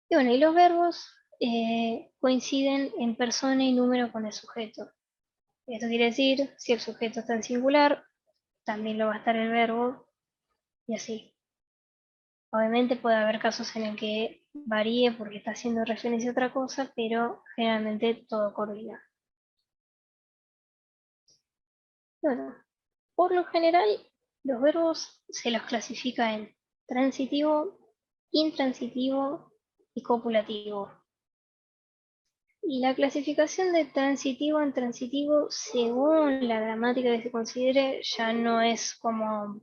Speaker 2: Y bueno, y los verbos coinciden en persona y número con el sujeto. Esto quiere decir, si el sujeto está en singular, también lo va a estar el verbo, y así. Obviamente puede haber casos en el que varíe porque está haciendo referencia a otra cosa, pero generalmente todo coordina. Bueno, por lo general, los verbos se los clasifica en transitivo, intransitivo y copulativo. Y la clasificación de transitivo en transitivo, según la gramática que se considere, ya no es como,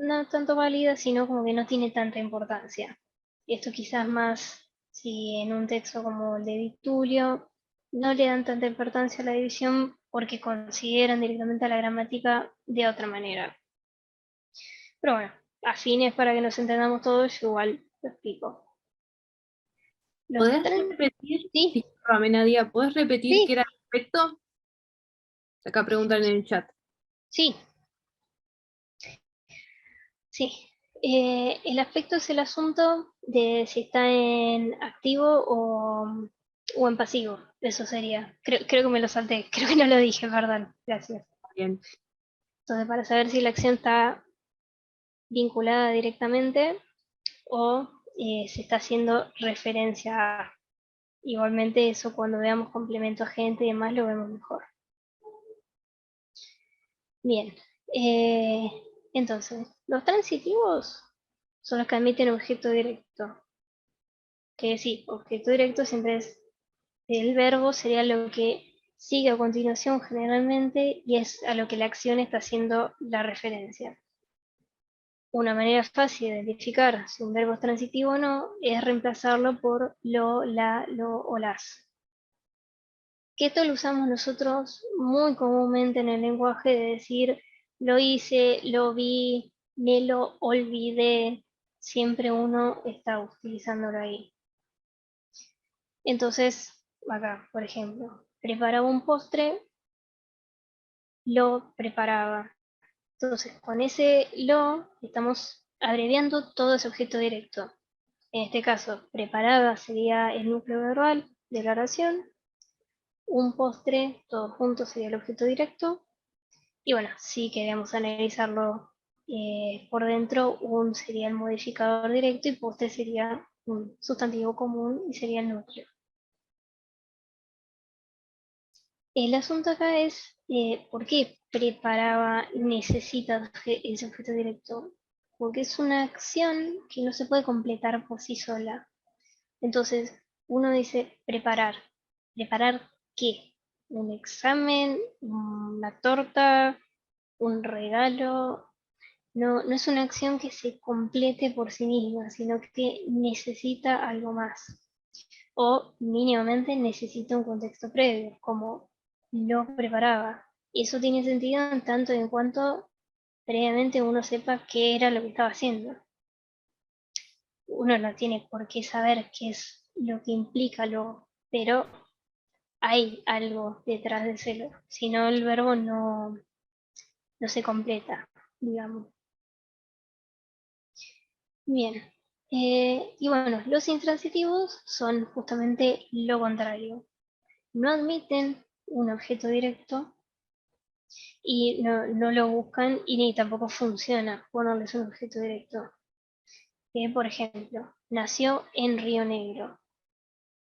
Speaker 2: no tanto válida, sino como que no tiene tanta importancia. Esto quizás más si en un texto como el de Vitulio no le dan tanta importancia a la división porque consideran directamente a la gramática de otra manera. Pero bueno, a fines para que nos entendamos todos, yo igual lo explico.
Speaker 1: ¿Podés repetir?
Speaker 2: Sí,
Speaker 1: Disculpame, Nadia, ¿podés repetir
Speaker 2: sí,
Speaker 1: qué era el aspecto? Acá preguntan en el chat.
Speaker 2: sí, sí. El aspecto es el asunto de si está en activo o en pasivo. Eso sería. Creo que me lo salté. Creo que no lo dije, perdón. Gracias.
Speaker 1: Bien.
Speaker 2: Entonces, para saber si la acción está vinculada directamente o se está haciendo referencia a. Igualmente eso cuando veamos complemento agente y demás lo vemos mejor. Bien, entonces, los transitivos son los que admiten objeto directo. Que sí, objeto directo siempre es el verbo, sería lo que sigue a continuación generalmente y es a lo que la acción está haciendo la referencia. Una manera fácil de identificar si un verbo es transitivo o no es reemplazarlo por lo, la, lo o las. Que esto lo usamos nosotros muy comúnmente en el lenguaje de decir lo hice, lo vi, me lo olvidé. Siempre uno está utilizándolo ahí. Entonces, acá, por ejemplo, preparaba un postre, lo preparaba. Entonces, con ese lo estamos abreviando todo ese objeto directo. En este caso, preparaba sería el núcleo verbal de la oración, un postre, todo junto sería el objeto directo, y bueno, si queremos analizarlo por dentro, un sería el modificador directo y postre sería un sustantivo común y sería el núcleo. El asunto acá es por qué preparaba necesita ese objeto directo. Porque es una acción que no se puede completar por sí sola. Entonces, uno dice preparar. ¿Preparar qué? ¿Un examen? ¿Una torta? ¿Un regalo? No, no es una acción que se complete por sí misma, sino que necesita algo más. O mínimamente necesita un contexto previo, como lo preparaba. Y eso tiene sentido en tanto en cuanto previamente uno sepa qué era lo que estaba haciendo. Uno no tiene por qué saber qué es lo que implica luego, pero hay algo detrás de ese, si no el verbo no se completa, digamos. Bien, y bueno, los intransitivos son justamente lo contrario. No admiten un objeto directo y no lo buscan y ni tampoco funciona ponerles un objeto directo. Por ejemplo, nació en Río Negro.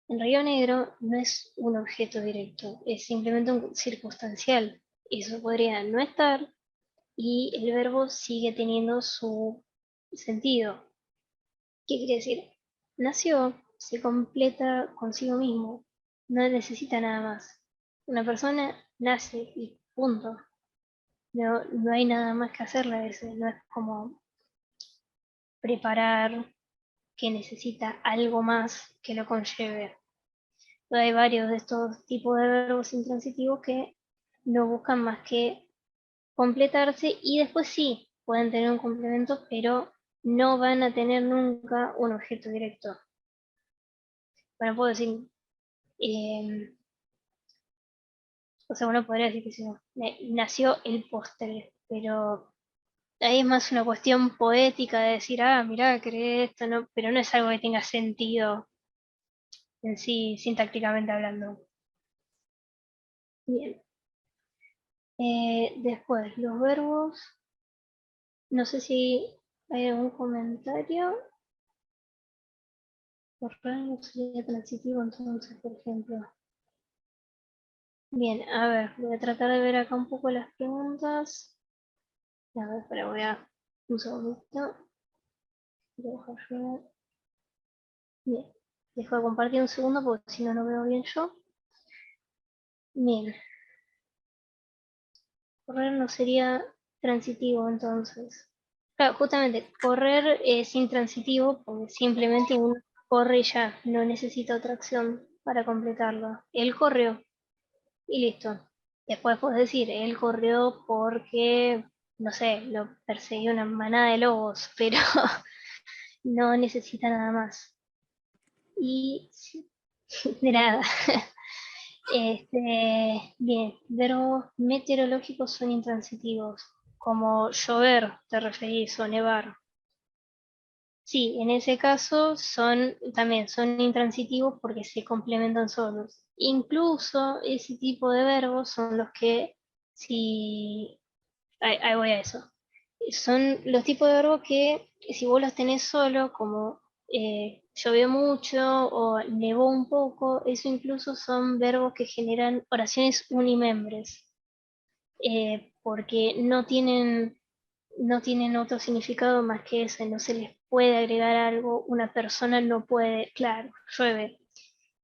Speaker 2: En Río Negro no es un objeto directo, es simplemente un circunstancial. Eso podría no estar y el verbo sigue teniendo su sentido. ¿Qué quiere decir? Nació, se completa consigo mismo, no necesita nada más. Una persona nace y punto. No hay nada más que hacerle a veces, no es como preparar que necesita algo más que lo conlleve. Hay varios de estos tipos de verbos intransitivos que no buscan más que completarse y después sí, pueden tener un complemento, pero no van a tener nunca un objeto directo. Bueno, puedo decir, o sea, uno podría decir que sí, nació el postre, pero ahí es más una cuestión poética de decir, ah, mirá, creé esto, no, pero no es algo que tenga sentido en sí, sintácticamente hablando. Bien. Después, los verbos. No sé si hay algún comentario. Por rango sería transitivo, entonces, por ejemplo. Bien, a ver, voy a tratar de ver acá un poco las preguntas. A ver, espera, voy a un segundito. Bien, dejo de compartir un segundo porque si no, no veo bien yo. Bien, correr no sería transitivo entonces. Claro, justamente, correr es intransitivo porque simplemente uno corre y ya, no necesita otra acción para completarlo. Él corrió y listo. Después puedes decir, él corrió porque, no sé, lo perseguía una manada de lobos, pero no necesita nada más. Y sí, de nada. Bien, verbos meteorológicos son intransitivos, como llover, te referís, o nevar. Sí, en ese caso también son intransitivos porque se complementan solos. Incluso ese tipo de verbos son los que, si ahí voy a eso. Son los tipos de verbos que si vos los tenés solo, como llovió mucho o nevó un poco, eso incluso son verbos que generan oraciones unimembres, porque no tienen otro significado más que ese, no se les puede agregar algo, una persona no puede, claro, llueve.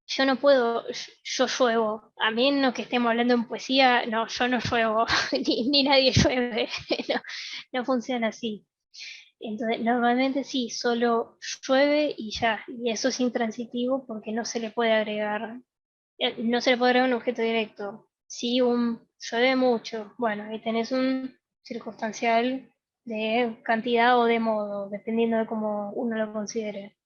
Speaker 2: Yo no puedo, yo lluevo, a menos que estemos hablando en poesía, no, yo no lluevo, ni nadie llueve, no, no funciona así. Entonces, normalmente sí, solo llueve y ya, y eso es intransitivo porque no se le puede agregar, no se le puede agregar un objeto directo. Si llueve mucho, bueno, ahí tenés un circunstancial de cantidad o de modo, dependiendo de cómo uno lo considere.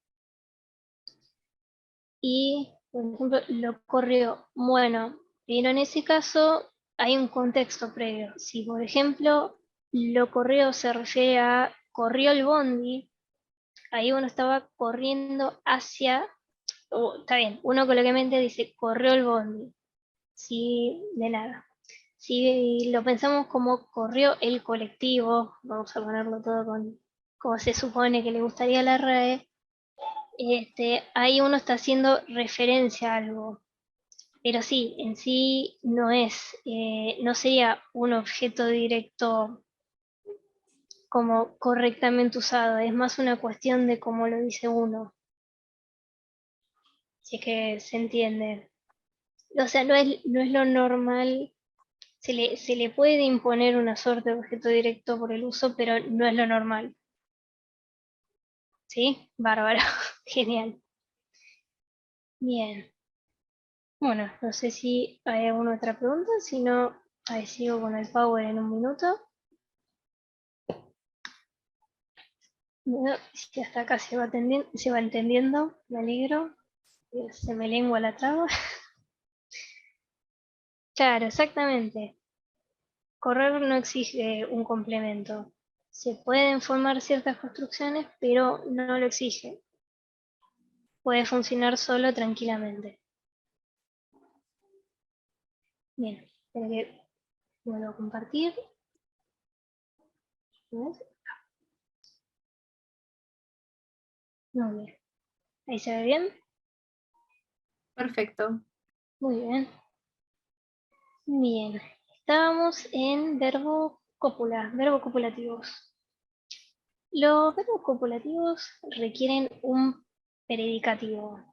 Speaker 2: Y, por ejemplo, lo corrió. Bueno, pero en ese caso hay un contexto previo. Si, por ejemplo, lo corrió se refiere a corrió el bondi, ahí uno estaba corriendo hacia, está bien, uno coloquialmente dice corrió el bondi, sí, de nada. Si lo pensamos como corrió el colectivo, vamos a ponerlo todo con como se supone que le gustaría a la RAE, ahí uno está haciendo referencia a algo. Pero sí, en sí no es, no sería un objeto directo como correctamente usado, es más una cuestión de cómo lo dice uno, si es que se entiende. O sea, no es lo normal, se le puede imponer una suerte de objeto directo por el uso, pero no es lo normal. ¿Sí? Bárbaro, genial. Bien. Bueno, no sé si hay alguna otra pregunta, si no, ahí sigo con el Power en un minuto. Bueno, si hasta acá se va entendiendo, me alegro. Se me lengua la traba. Claro, exactamente. Correr no exige un complemento. Se pueden formar ciertas construcciones, pero no lo exige. Puede funcionar solo tranquilamente. Bien, espero que vuelvo a compartir. ¿Ves? Muy bien. ¿Ahí se ve bien?
Speaker 1: Perfecto.
Speaker 2: Muy bien. Bien. Estábamos en verbo cópula, verbos copulativos. Los verbos copulativos requieren un predicativo,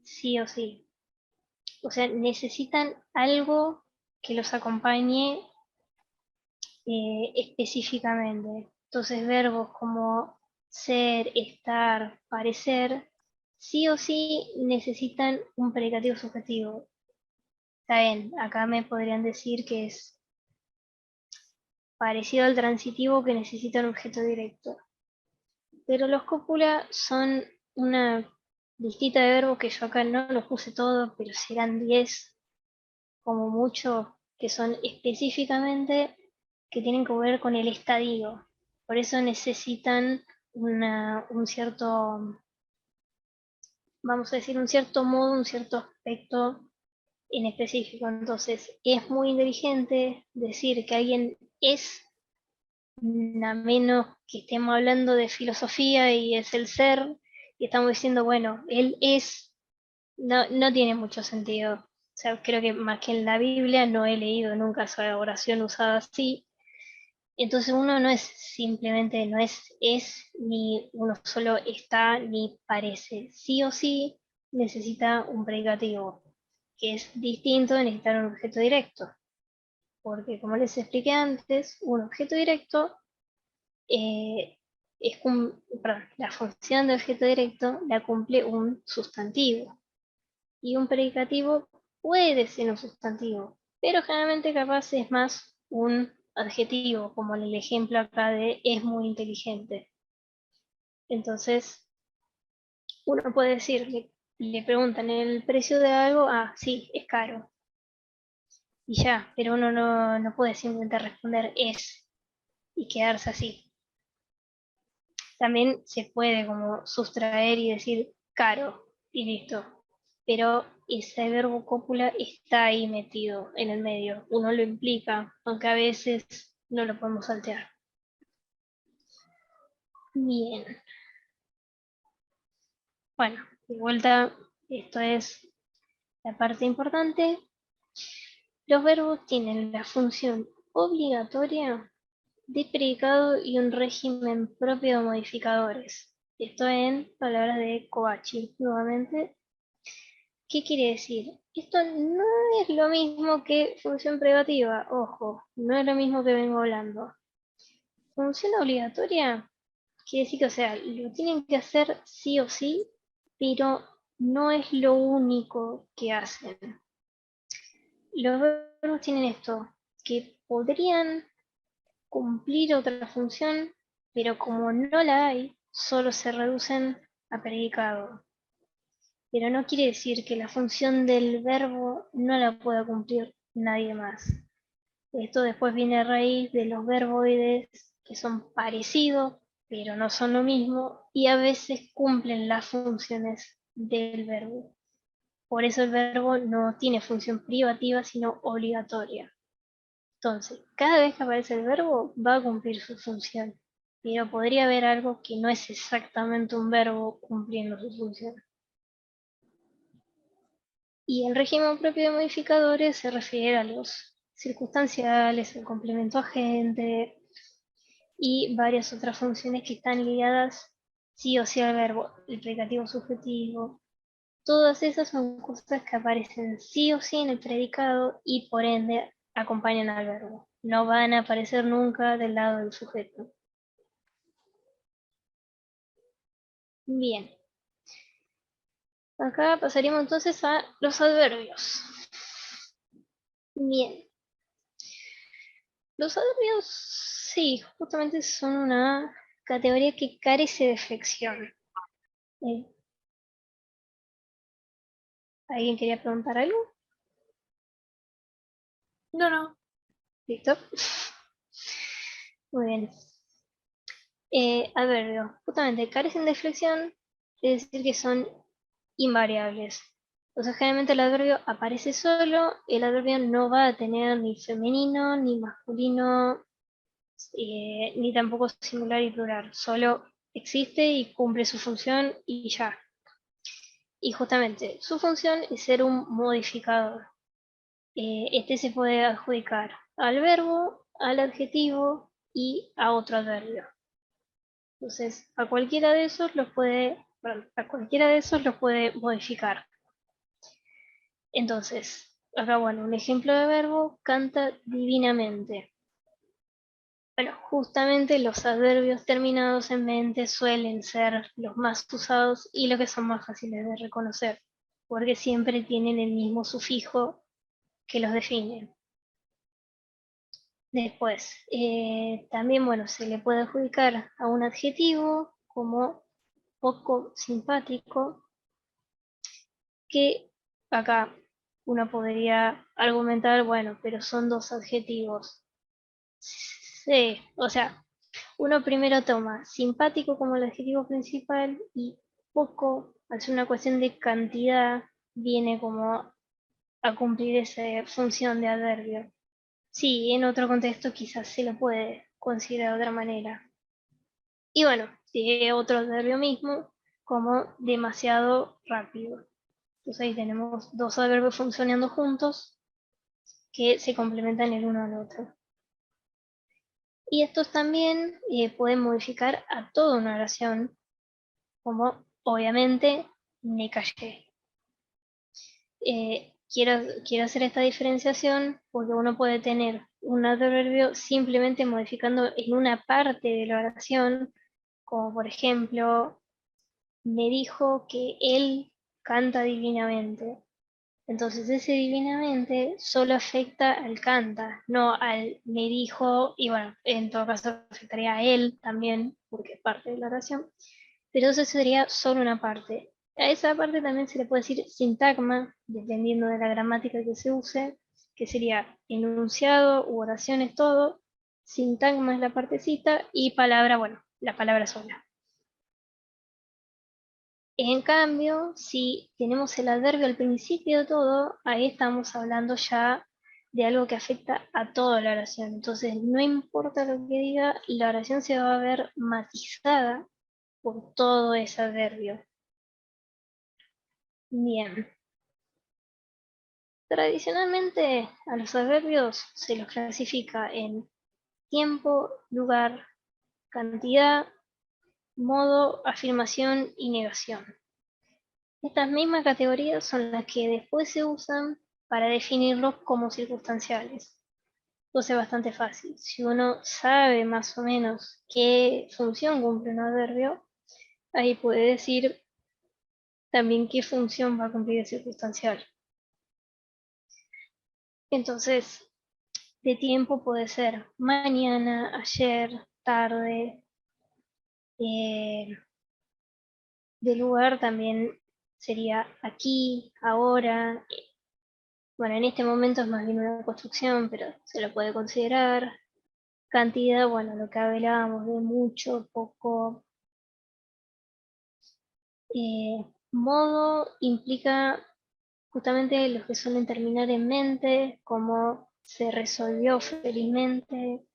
Speaker 2: sí o sí. O sea, necesitan algo que los acompañe específicamente. Entonces, verbos como ser, estar, parecer, sí o sí necesitan un predicativo subjetivo. Está bien, acá me podrían decir que es parecido al transitivo que necesita un objeto directo. Pero los cópula son una listita de verbos que yo acá no los puse todos, pero serán 10 como mucho, que son específicamente que tienen que ver con el estadio. Por eso necesitan un cierto, vamos a decir, un cierto modo, un cierto aspecto en específico. Entonces, es muy inteligente decir que alguien es, a menos que estemos hablando de filosofía y es el ser, y estamos diciendo, bueno, él es, no tiene mucho sentido. O sea, creo que más que en la Biblia no he leído nunca esa oración usada así. Entonces uno no es simplemente, no es, ni uno solo está, ni parece. Sí o sí necesita un predicativo, que es distinto de necesitar un objeto directo. Porque como les expliqué antes, un objeto directo perdón, la función de objeto directo la cumple un sustantivo. Y un predicativo puede ser un sustantivo, pero generalmente capaz es más un adjetivo, como en el ejemplo acá de es muy inteligente. Entonces, uno puede decir, le preguntan el precio de algo, ah, sí, es caro. Y ya, pero uno no puede simplemente responder es y quedarse así. También se puede como sustraer y decir caro y listo. Pero ese verbo cópula está ahí metido en el medio. Uno lo implica, aunque a veces no lo podemos saltear. Bien. Bueno, de vuelta, esto es la parte importante. Los verbos tienen la función obligatoria de predicado y un régimen propio de modificadores. Esto en palabras de Kobayashi, nuevamente. ¿Qué quiere decir? Esto no es lo mismo que función privativa, ojo, no es lo mismo que vengo hablando. Función obligatoria quiere decir que, o sea, lo tienen que hacer sí o sí, pero no es lo único que hacen. Los verbos tienen esto, que podrían cumplir otra función, pero como no la hay, solo se reducen a predicado. Pero no quiere decir que la función del verbo no la pueda cumplir nadie más. Esto después viene a raíz de los verboides que son parecidos, pero no son lo mismo, y a veces cumplen las funciones del verbo. Por eso el verbo no tiene función privativa, sino obligatoria. Entonces, cada vez que aparece el verbo va a cumplir su función, pero podría haber algo que no es exactamente un verbo cumpliendo su función. Y el régimen propio de modificadores se refiere a los circunstanciales, el complemento agente y varias otras funciones que están ligadas sí o sí al verbo, el predicativo subjetivo. Todas esas son cosas que aparecen sí o sí en el predicado y por ende acompañan al verbo. No van a aparecer nunca del lado del sujeto. Bien. Acá pasaríamos entonces a los adverbios. Bien. Los adverbios, sí, justamente son una categoría que carece de flexión. ¿Alguien quería preguntar algo?
Speaker 1: No.
Speaker 2: ¿Listo? Muy bien. Adverbios, justamente carecen de flexión, es decir que son invariables. O sea, generalmente el adverbio aparece solo, el adverbio no va a tener ni femenino, ni masculino, ni tampoco singular y plural. Solo existe y cumple su función y ya. Y justamente su función es ser un modificador. Este se puede adjudicar al verbo, al adjetivo y a otro adverbio. Entonces, a cualquiera de esos los puede modificar. Entonces, acá bueno, un ejemplo de verbo, canta divinamente. Bueno, justamente los adverbios terminados en mente suelen ser los más usados y los que son más fáciles de reconocer, porque siempre tienen el mismo sufijo que los define. Después, también bueno, se le puede adjudicar a un adjetivo como poco simpático, que acá uno podría argumentar, bueno, pero son dos adjetivos. Sí, o sea, uno primero toma simpático como el adjetivo principal y poco, al ser una cuestión de cantidad, viene como a cumplir esa función de adverbio. Sí, en otro contexto quizás se lo puede considerar de otra manera. Y bueno, tiene otro adverbio mismo como demasiado rápido. Entonces ahí tenemos dos adverbios funcionando juntos que se complementan el uno al otro. Y estos también pueden modificar a toda una oración, como obviamente me callé. Quiero hacer esta diferenciación porque uno puede tener un adverbio simplemente modificando en una parte de la oración, como por ejemplo, me dijo que él canta divinamente. Entonces ese divinamente solo afecta al canta, no al me dijo, y bueno, en todo caso afectaría a él también, porque es parte de la oración, pero eso sería solo una parte. A esa parte también se le puede decir sintagma, dependiendo de la gramática que se use, que sería enunciado u oraciones todo, sintagma es la partecita y palabra, bueno, la palabra sola. En cambio, si tenemos el adverbio al principio de todo, ahí estamos hablando ya de algo que afecta a toda la oración. Entonces, no importa lo que diga, la oración se va a ver matizada por todo ese adverbio. Bien. Tradicionalmente, a los adverbios se los clasifica en tiempo, lugar, cantidad, modo, afirmación y negación. Estas mismas categorías son las que después se usan para definirlos como circunstanciales. Entonces es bastante fácil. Si uno sabe más o menos qué función cumple un adverbio, ahí puede decir también qué función va a cumplir el circunstancial. Entonces, de tiempo puede ser mañana, ayer, tarde. De lugar también sería aquí, ahora. Bueno, en este momento es más bien una construcción, pero se lo puede considerar. Cantidad, bueno, lo que hablábamos de mucho, poco. Modo implica justamente los que suelen terminar en mente, como se resolvió felizmente,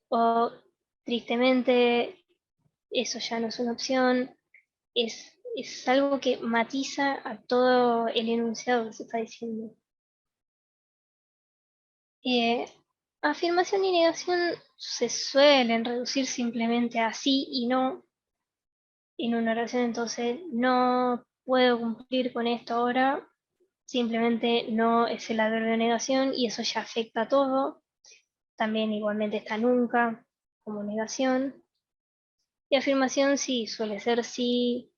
Speaker 2: o tristemente, eso ya no es una opción, es algo que matiza a todo el enunciado que se está diciendo. Afirmación y negación se suelen reducir simplemente a sí y no en una oración, entonces no puedo cumplir con esto ahora, simplemente no es el adverbio de negación y eso ya afecta a todo. También igualmente está nunca como negación. Y afirmación sí, suele ser sí.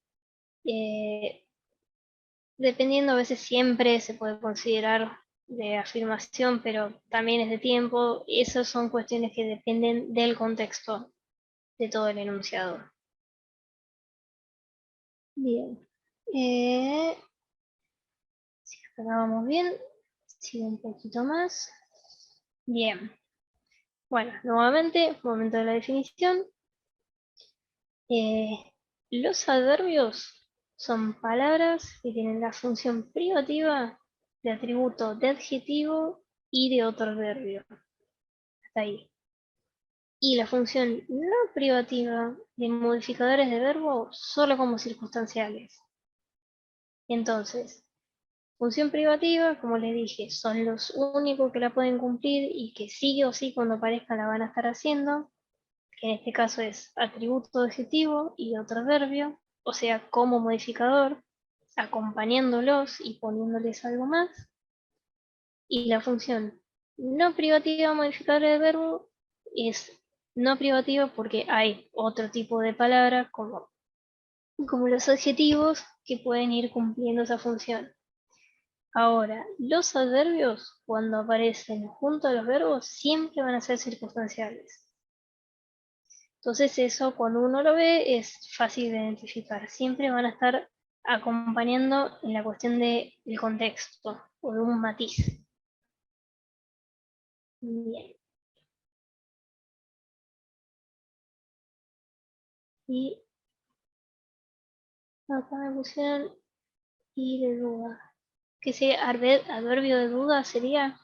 Speaker 2: Dependiendo, a veces siempre se puede considerar de afirmación, pero también es de tiempo. Esas son cuestiones que dependen del contexto de todo el enunciado. Bien. Si acabamos bien, sigo un poquito más. Bien. Bueno, nuevamente, momento de la definición. Los adverbios son palabras que tienen la función privativa de atributo de adjetivo y de otro adverbio. Hasta ahí. Y la función no privativa de modificadores de verbo solo como circunstanciales. Entonces, función privativa, como les dije, son los únicos que la pueden cumplir y que sí o sí cuando aparezca la van a estar haciendo, que en este caso es atributo adjetivo y otro adverbio, o sea, como modificador, acompañándolos y poniéndoles algo más. Y la función no privativa modificadora de verbo es no privativa porque hay otro tipo de palabras como los adjetivos que pueden ir cumpliendo esa función. Ahora, los adverbios cuando aparecen junto a los verbos siempre van a ser circunstanciales. Entonces eso cuando uno lo ve es fácil de identificar. Siempre van a estar acompañando en la cuestión del contexto o de un matiz. Bien. Y acá me pusieron y de duda. ¿Qué sería adverbio de duda? Sería.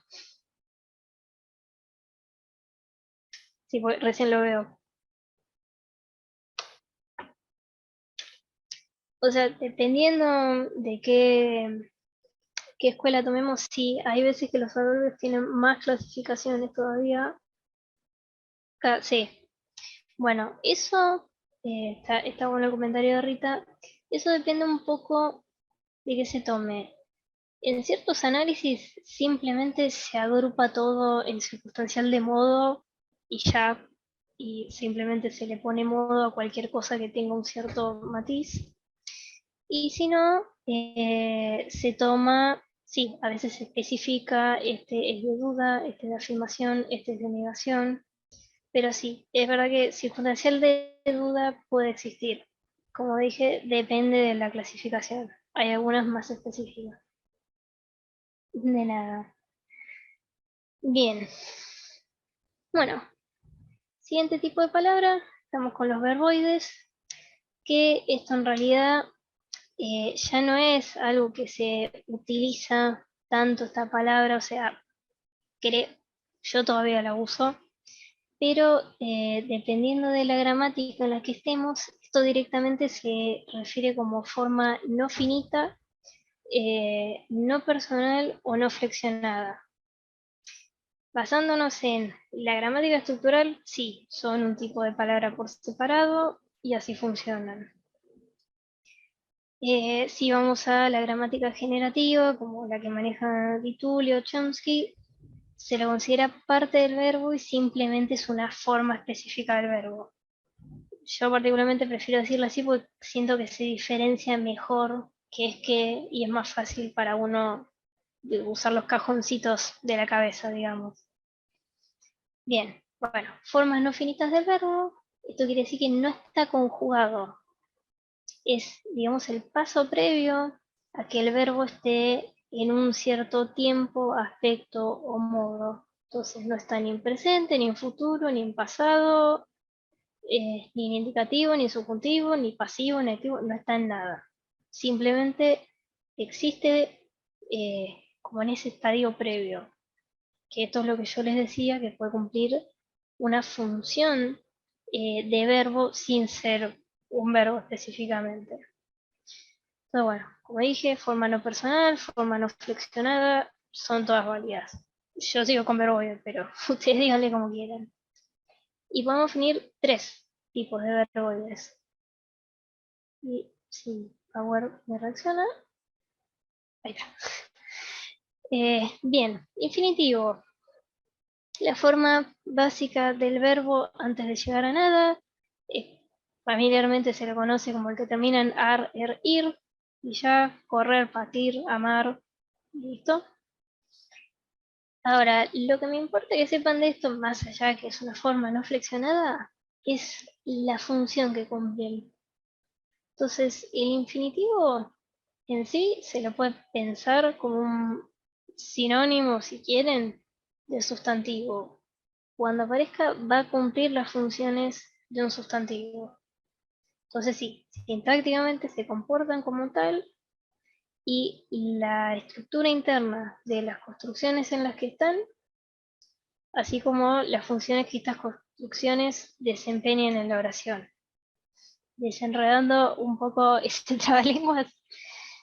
Speaker 2: Sí, pues, recién lo veo. O sea, dependiendo de qué escuela tomemos, sí, hay veces que los adverbios tienen más clasificaciones todavía. Sí. Bueno, eso está bueno el comentario de Rita. Eso depende un poco de qué se tome. En ciertos análisis simplemente se agrupa todo en circunstancial de modo y ya, y simplemente se le pone modo a cualquier cosa que tenga un cierto matiz. Y si no, se toma, sí, a veces se especifica, este es de duda, este es de afirmación, este es de negación, pero sí, es verdad que circunstancial de duda puede existir. Como dije, depende de la clasificación. Hay algunas más específicas. De nada. Bien. Bueno, siguiente tipo de palabra. Estamos con los verboides, que esto en realidad ya no es algo que se utiliza tanto esta palabra, o sea, yo todavía la uso, pero dependiendo de la gramática en la que estemos, esto directamente se refiere como forma no finita, no personal o no flexionada. Basándonos en la gramática estructural, sí, son un tipo de palabra por separado y así funcionan. Si vamos a la gramática generativa, como la que maneja Di Tullio o Chomsky, se lo considera parte del verbo y simplemente es una forma específica del verbo. Yo particularmente prefiero decirlo así porque siento que se diferencia mejor qué es qué y es más fácil para uno usar los cajoncitos de la cabeza, digamos. Bien, bueno, formas no finitas del verbo, esto quiere decir que no está conjugado. Es, digamos, el paso previo a que el verbo esté en un cierto tiempo, aspecto o modo. Entonces no está ni en presente, ni en futuro, ni en pasado, ni en indicativo, ni en subjuntivo, ni pasivo, ni activo, no está en nada. Simplemente existe como en ese estadio previo, que esto es lo que yo les decía, que puede cumplir una función de verbo sin ser un verbo específicamente. Entonces, bueno, como dije, forma no personal, forma no flexionada, son todas válidas. Yo sigo con verboide, pero ustedes díganle como quieran. Y podemos definir 3 tipos de verboides. Y si Power me reacciona, ahí está. Bien, infinitivo. La forma básica del verbo antes de llegar a nada. Familiarmente se lo conoce como el que termina en ar, er, ir. Y ya, correr, partir, amar, listo. Ahora, lo que me importa que sepan de esto, más allá de que es una forma no flexionada, es la función que cumplen. Entonces, el infinitivo en sí se lo puede pensar como un sinónimo, si quieren, de sustantivo. Cuando aparezca, va a cumplir las funciones de un sustantivo. Entonces, sí, sintácticamente se comportan como tal y la estructura interna de las construcciones en las que están, así como las funciones que estas construcciones desempeñan en la oración. Desenredando un poco este trabalenguas,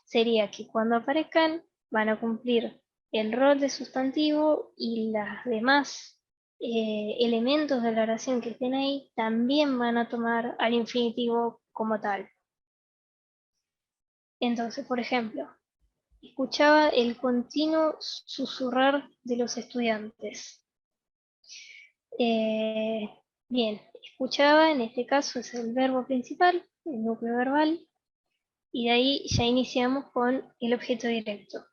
Speaker 2: sería que cuando aparezcan van a cumplir el rol de sustantivo y las demás elementos de la oración que estén ahí también van a tomar al infinitivo como tal. Entonces, por ejemplo, escuchaba el continuo susurrar de los estudiantes. Bien, escuchaba en este caso es el verbo principal, el núcleo verbal, y de ahí ya iniciamos con el objeto directo.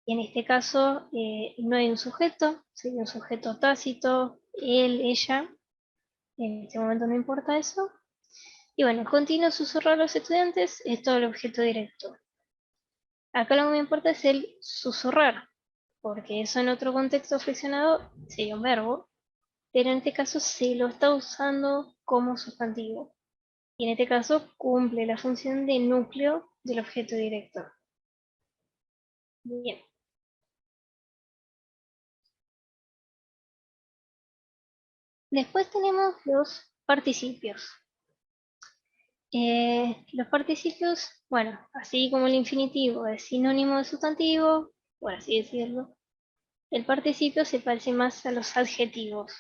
Speaker 2: En este caso no hay un sujeto, sería un sujeto tácito, él, ella, en este momento no importa eso. Y bueno, continuo susurrar a los estudiantes es todo el objeto directo. Acá lo que me importa es el susurrar, porque eso en otro contexto flexionado sería un verbo, pero en este caso se lo está usando como sustantivo. Y en este caso cumple la función de núcleo del objeto directo. Bien. Después tenemos los participios. Los participios, bueno, así como el infinitivo es sinónimo de sustantivo, por así decirlo, el participio se parece más a los adjetivos.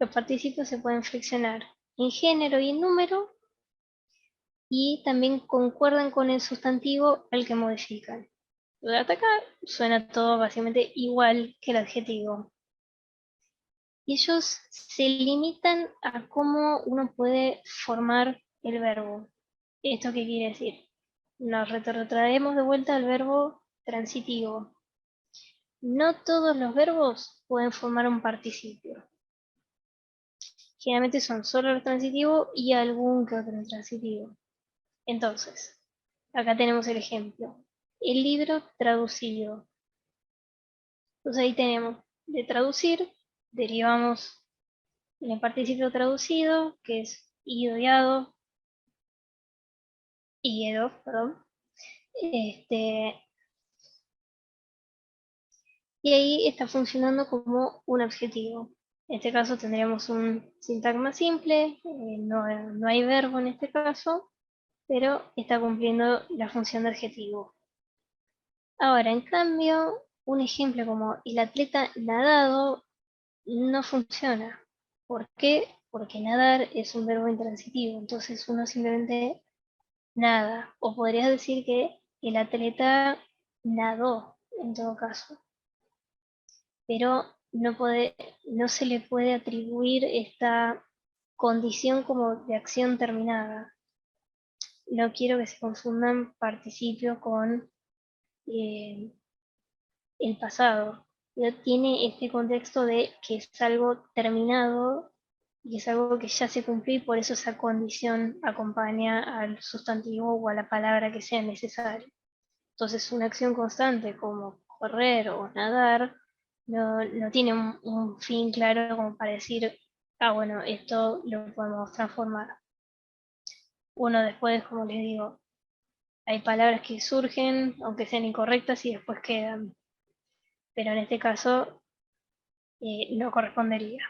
Speaker 2: Los participios se pueden flexionar en género y en número y también concuerdan con el sustantivo al que modifican. Lo de atacar suena todo básicamente igual que el adjetivo. Y ellos se limitan a cómo uno puede formar el verbo. ¿Esto qué quiere decir? Nos retrotraemos de vuelta al verbo transitivo. No todos los verbos pueden formar un participio. Generalmente son solo los transitivos y algún que otro transitivo. Entonces, acá tenemos el ejemplo. El libro traducido. Entonces ahí tenemos de traducir, derivamos en el participio traducido, que es ido, perdón. y ahí está funcionando como un adjetivo. En este caso tendríamos un sintagma simple, no hay verbo en este caso, pero está cumpliendo la función de adjetivo. Ahora, en cambio, un ejemplo como el atleta nadado no funciona. ¿Por qué? Porque nadar es un verbo intransitivo, entonces uno simplemente nada. O podrías decir que el atleta nadó, en todo caso, pero no se le puede atribuir esta condición como de acción terminada. No quiero que se confundan participio con eh, el pasado. Pero tiene este contexto de que es algo terminado y es algo que ya se cumplió y por eso esa condición acompaña al sustantivo o a la palabra que sea necesaria. Entonces una acción constante como correr o nadar no tiene un fin claro como para decir, ah, bueno, esto lo podemos transformar. Uno después, como les digo, hay palabras que surgen, aunque sean incorrectas, y después quedan. Pero en este caso no correspondería.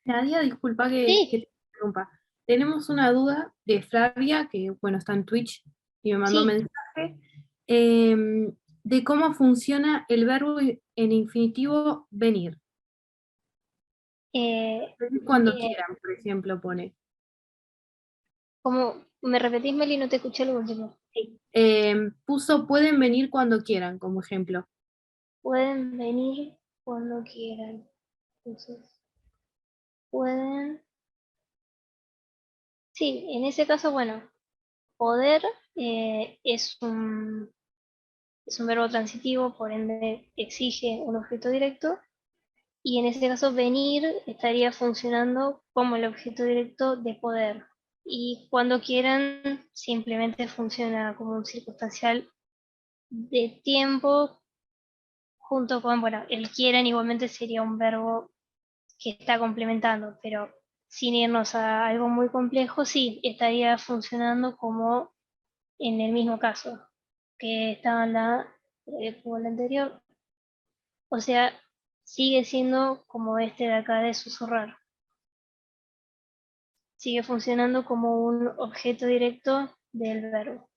Speaker 1: Nadia, disculpa que
Speaker 2: Sí,
Speaker 1: te interrumpa. Tenemos una duda de Flavia, que bueno, está en Twitch y me mandó
Speaker 2: sí.
Speaker 1: mensaje, de cómo funciona el verbo en infinitivo venir.
Speaker 2: eh,
Speaker 1: Venir cuando
Speaker 2: eh,
Speaker 1: quieran, por ejemplo, pone.
Speaker 2: como me repetís, Meli, no te escuché lo último.
Speaker 1: Puso pueden venir cuando quieran, como ejemplo.
Speaker 2: Pueden venir cuando quieran. Entonces, pueden. Sí, en ese caso, bueno, poder es un verbo transitivo, por ende exige un objeto directo. Y en ese caso, venir estaría funcionando como el objeto directo de poder. Y cuando quieran, simplemente funciona como un circunstancial de tiempo junto con, bueno, el quieran igualmente sería un verbo que está complementando, pero sin irnos a algo muy complejo, sí, estaría funcionando como en el mismo caso que estaba en como la anterior. O sea, sigue siendo como este de acá de susurrar. Sigue funcionando como un objeto directo del verbo.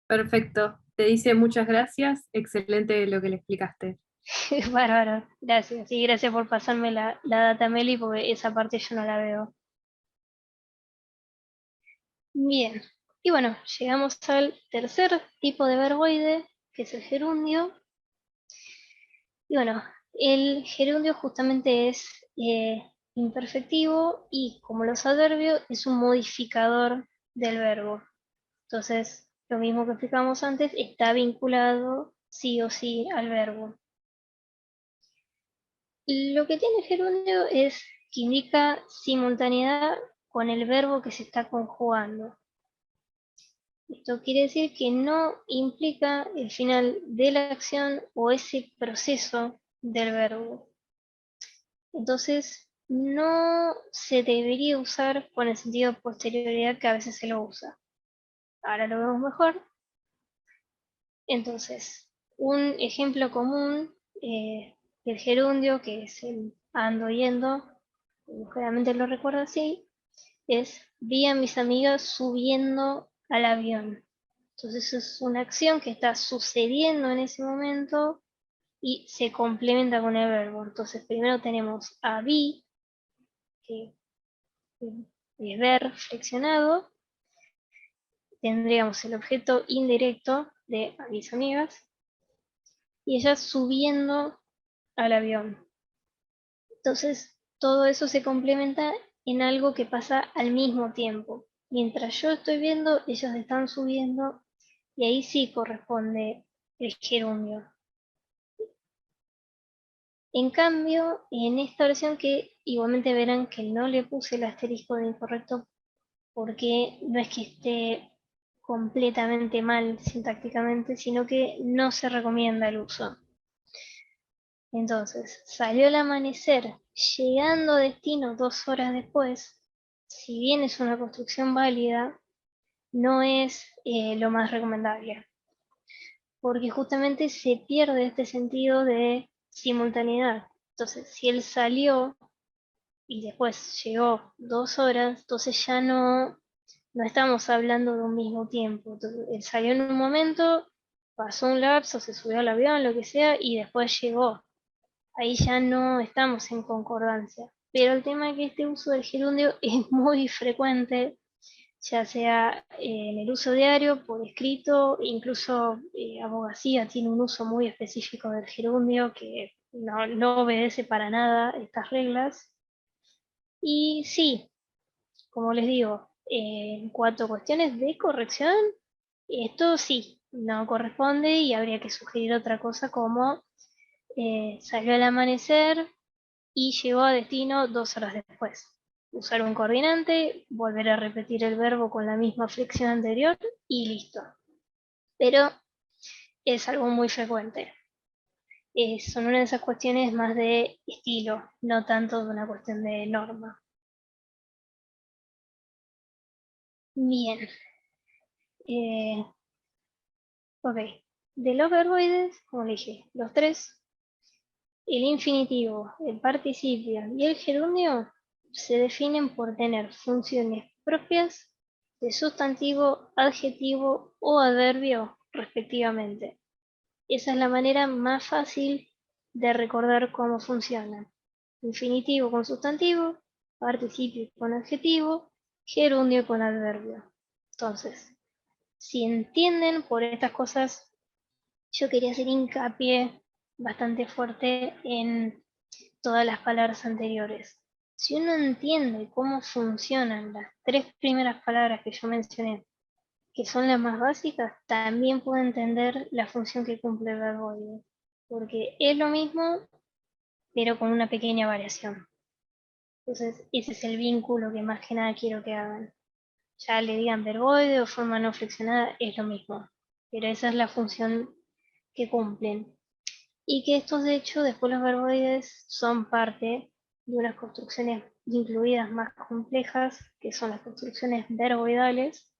Speaker 1: Perfecto. Te dice muchas gracias. Excelente lo que le explicaste.
Speaker 2: Bárbaro, gracias. Y gracias por pasarme la data, Meli, porque esa parte yo no la veo. Bien, y bueno, llegamos al tercer tipo de verboide, que es el gerundio. Y bueno, el gerundio justamente es imperfectivo y como los adverbios es un modificador del verbo. Entonces, lo mismo que explicamos antes, está vinculado sí o sí al verbo. Lo que tiene el gerundio es que indica simultaneidad con el verbo que se está conjugando. Esto quiere decir que no implica el final de la acción o ese proceso del verbo. Entonces, no se debería usar con el sentido de posterioridad que a veces se lo usa. Ahora lo vemos mejor. Entonces, un ejemplo común del gerundio, que es el ando yendo, generalmente lo recuerdo así, es vi a mis amigas subiendo al avión. Entonces es una acción que está sucediendo en ese momento y se complementa con el verbo. Entonces primero tenemos a vi, que es ver flexionado, tendríamos el objeto indirecto de a mis amigas y ellas subiendo al avión. Entonces todo eso se complementa en algo que pasa al mismo tiempo. Mientras yo estoy viendo, ellos están subiendo y ahí sí corresponde el gerundio. En cambio, en esta versión que igualmente verán que no le puse el asterisco de incorrecto porque no es que esté completamente mal sintácticamente, sino que no se recomienda el uso. Entonces, salió el amanecer, llegando a destino 2 horas después, si bien es una construcción válida, no es lo más recomendable, porque justamente se pierde este sentido de simultaneidad. Entonces, si él salió y después llegó 2 horas, entonces ya no estamos hablando de un mismo tiempo. Entonces, él salió en un momento, pasó un lapso, se subió al avión, lo que sea, y después llegó. Ahí ya no estamos en concordancia. Pero el tema es que este uso del gerundio es muy frecuente, ya sea en el uso diario, por escrito, incluso abogacía tiene un uso muy específico del gerundio que no obedece para nada estas reglas. Y sí, como les digo, en cuanto a cuestiones de corrección, esto sí, no corresponde y habría que sugerir otra cosa como salió al amanecer y llegó a destino 2 horas después. Usar un coordinante, volver a repetir el verbo con la misma flexión anterior y listo. Pero es algo muy frecuente. Son una de esas cuestiones más de estilo, no tanto de una cuestión de norma. Bien. Ok. De los verboides, como le dije, los tres, el infinitivo, el participio y el gerundio se definen por tener funciones propias de sustantivo, adjetivo o adverbio respectivamente. Esa es la manera más fácil de recordar cómo funcionan. Infinitivo con sustantivo, participio con adjetivo, gerundio con adverbio. Entonces, si entienden por estas cosas, yo quería hacer hincapié bastante fuerte en todas las palabras anteriores. Si uno entiende cómo funcionan las tres primeras palabras que yo mencioné, que son las más básicas, también puede entender la función que cumple el verboide, porque es lo mismo, pero con una pequeña variación. Entonces, ese es el vínculo que más que nada quiero que hagan. Ya le digan verboide o forma no flexionada, es lo mismo, pero esa es la función que cumplen. Y que estos, de hecho, después los verboides son parte de unas construcciones incluidas más complejas, que son las construcciones verboidales,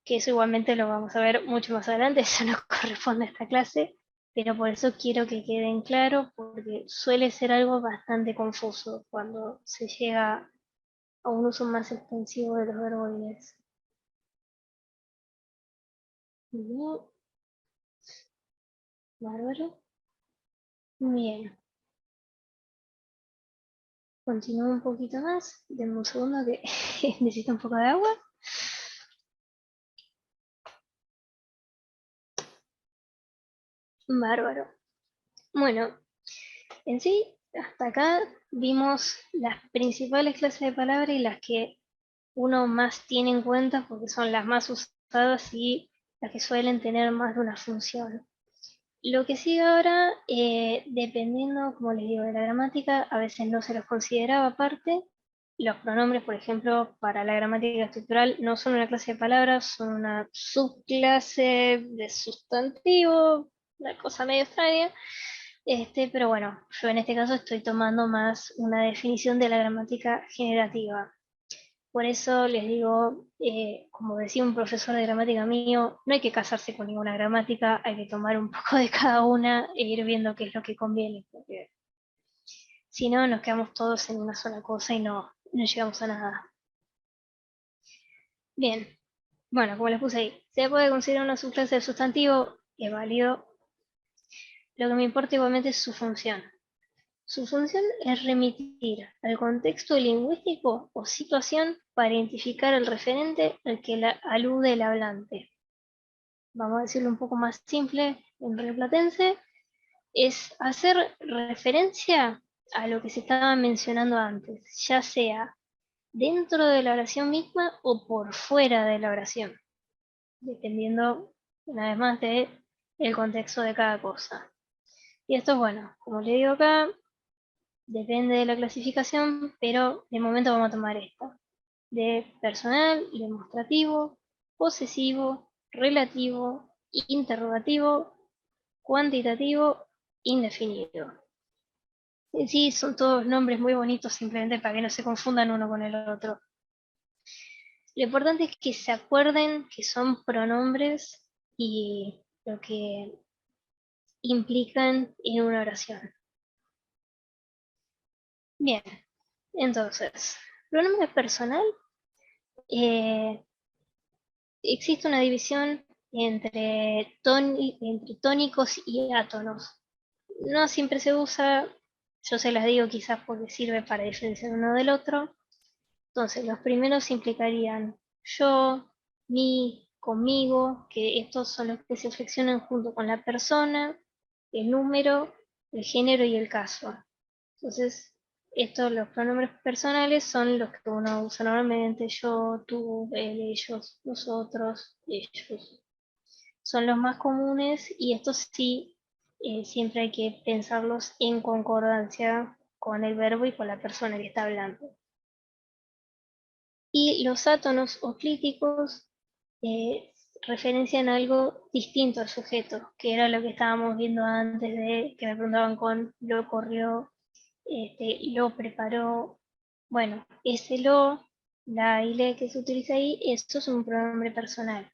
Speaker 2: que eso igualmente lo vamos a ver mucho más adelante, eso no corresponde a esta clase, pero por eso quiero que queden claros, porque suele ser algo bastante confuso cuando se llega a un uso más extensivo de los verboides. Bien, bárbaro. Bien. Continúo un poquito más. Denme un segundo que necesito un poco de agua. Bárbaro. Bueno, en sí, hasta acá vimos las principales clases de palabras y las que uno más tiene en cuenta porque son las más usadas y las que suelen tener más de una función. Lo que sigue ahora, dependiendo, como les digo, de la gramática, a veces no se los consideraba parte. Los pronombres, por ejemplo, para la gramática estructural no son una clase de palabras, son una subclase de sustantivo, una cosa medio extraña. Pero bueno, yo en este caso estoy tomando más una definición de la gramática generativa. Por eso les digo, como decía un profesor de gramática mío, no hay que casarse con ninguna gramática, hay que tomar un poco de cada una e ir viendo qué es lo que conviene, porque si no nos quedamos todos en una sola cosa y no llegamos a nada. Bien, bueno, como les puse ahí, se puede considerar una subclase de sustantivo, es válido. Lo que me importa igualmente es su función. Su función es remitir al contexto lingüístico o situación para identificar el referente al que alude el hablante. Vamos a decirlo un poco más simple en rioplatense, es hacer referencia a lo que se estaba mencionando antes, ya sea dentro de la oración misma o por fuera de la oración, dependiendo una vez más de el contexto de cada cosa. Y esto es bueno, como le digo acá, depende de la clasificación, pero de momento vamos a tomar esta. De personal, demostrativo, posesivo, relativo, interrogativo, cuantitativo, indefinido. En sí, son todos nombres muy bonitos simplemente para que no se confundan uno con el otro. Lo importante es que se acuerden que son pronombres y lo que implican en una oración. Bien, entonces, pronombre personal, existe una división entre tónicos y átonos. No siempre se usa, yo se las digo quizás porque sirve para diferenciar uno del otro. Entonces, los primeros implicarían yo, mi, conmigo, que estos son los que se flexionan junto con la persona, el número, el género y el caso. Entonces, los pronombres personales son los que uno usa normalmente, yo, tú, él, ellos, nosotros, ellos. Son los más comunes y estos sí, siempre hay que pensarlos en concordancia con el verbo y con la persona que está hablando. Y los átonos o clíticos referencian algo distinto al sujeto, que era lo que estábamos viendo antes de que me preguntaban con lo corrió, lo preparó. Bueno, ese lo, la ile que se utiliza ahí, esto es un pronombre personal.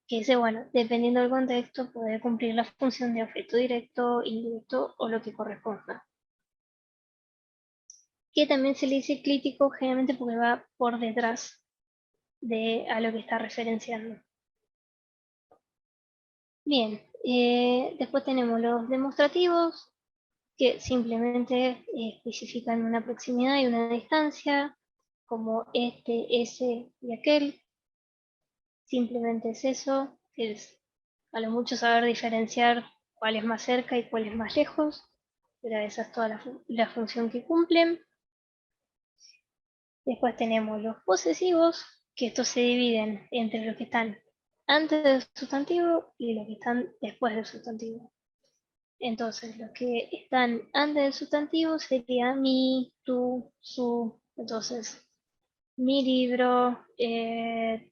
Speaker 2: Que ese, bueno, dependiendo del contexto, puede cumplir la función de objeto directo, indirecto o lo que corresponda. Que también se le dice clítico generalmente porque va por detrás de a lo que está referenciando. Bien, después tenemos los demostrativos, que simplemente especifican una proximidad y una distancia, como este, ese y aquel. Simplemente es eso, que es a lo mucho saber diferenciar cuál es más cerca y cuál es más lejos, pero esa es toda la función que cumplen. Después tenemos los posesivos, que estos se dividen entre los que están antes del sustantivo y los que están después del sustantivo. Entonces, los que están antes del sustantivo sería mi, tú, su. Entonces, mi libro,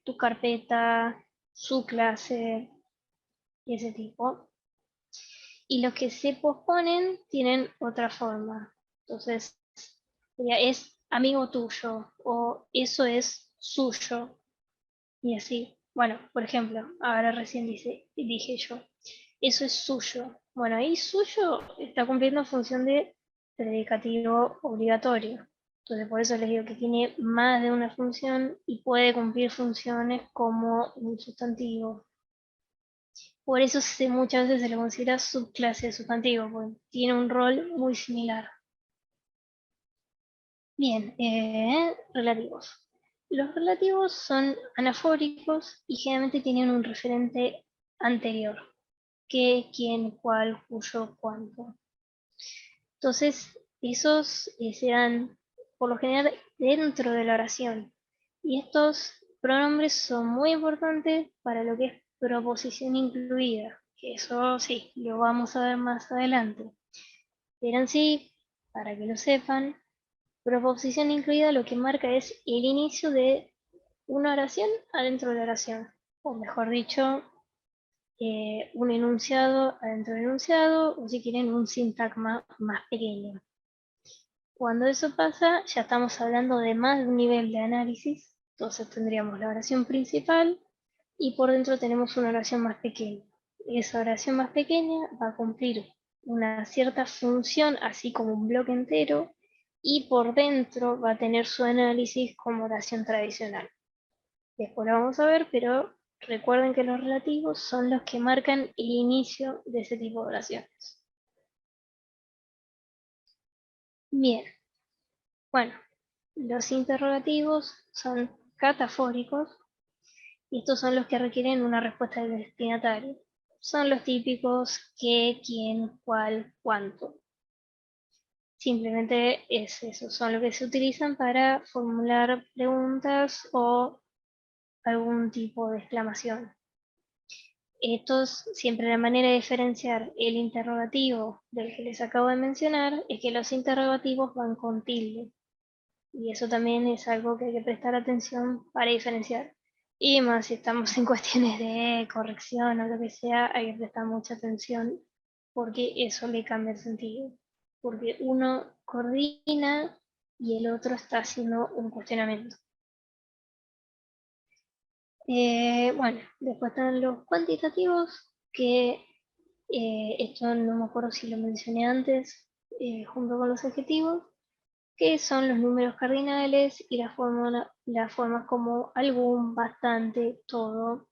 Speaker 2: tu carpeta, su clase y ese tipo. Y los que se posponen tienen otra forma. Entonces, es amigo tuyo o eso es suyo. Y así. Bueno, por ejemplo, ahora recién dije yo, eso es suyo. Bueno, ahí suyo está cumpliendo función de predicativo obligatorio. Entonces, por eso les digo que tiene más de una función y puede cumplir funciones como un sustantivo. Por eso muchas veces se le considera subclase de sustantivo, porque tiene un rol muy similar. Bien, relativos. Los relativos son anafóricos y generalmente tienen un referente anterior, qué, quién, cuál, cuyo, cuánto. Entonces, esos se dan por lo general dentro de la oración. Y estos pronombres son muy importantes para lo que es proposición incluida, que eso sí, lo vamos a ver más adelante. Pero en sí, para que lo sepan, proposición incluida lo que marca es el inicio de una oración adentro de la oración. O mejor dicho, un enunciado adentro del enunciado, o si quieren, un sintagma más pequeño. Cuando eso pasa, ya estamos hablando de más de un nivel de análisis. Entonces tendríamos la oración principal y por dentro tenemos una oración más pequeña. Esa oración más pequeña va a cumplir una cierta función, así como un bloque entero, y por dentro va a tener su análisis como oración tradicional. Después lo vamos a ver, pero recuerden que los relativos son los que marcan el inicio de ese tipo de oraciones. Bien, bueno, los interrogativos son catafóricos y estos son los que requieren una respuesta del destinatario. Son los típicos qué, quién, cuál, cuánto. Simplemente es eso, son los que se utilizan para formular preguntas o algún tipo de exclamación. Estos, siempre la manera de diferenciar el interrogativo del que les acabo de mencionar es que los interrogativos van con tilde. Y eso también es algo que hay que prestar atención para diferenciar. Y más si estamos en cuestiones de corrección o lo que sea, hay que prestar mucha atención porque eso le cambia el sentido. Porque uno coordina y el otro está haciendo un cuestionamiento. Bueno, después están los cuantitativos, que esto no me acuerdo si lo mencioné antes, junto con los adjetivos, que son los números cardinales y las formas como algún, bastante, todo.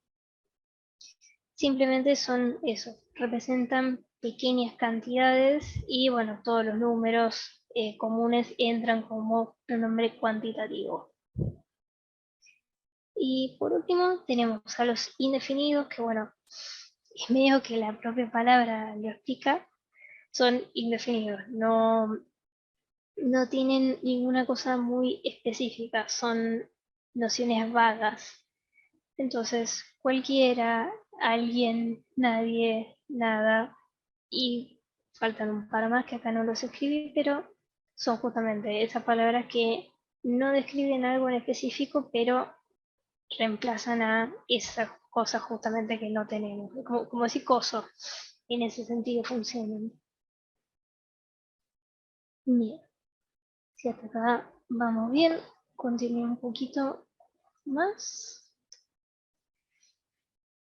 Speaker 2: Simplemente son eso, representan pequeñas cantidades y bueno, todos los números comunes entran como pronombre cuantitativo. Y por último tenemos a los indefinidos, que bueno, es medio que la propia palabra lo explica, son indefinidos, no tienen ninguna cosa muy específica, son nociones vagas. Entonces, cualquiera, alguien, nadie, nada, y faltan un par más que acá no los escribí, pero son justamente esas palabras que no describen algo en específico, pero reemplazan a esas cosas justamente que no tenemos, como si coso, en ese sentido funcionan. Bien, si hasta acá vamos bien, continúo un poquito más.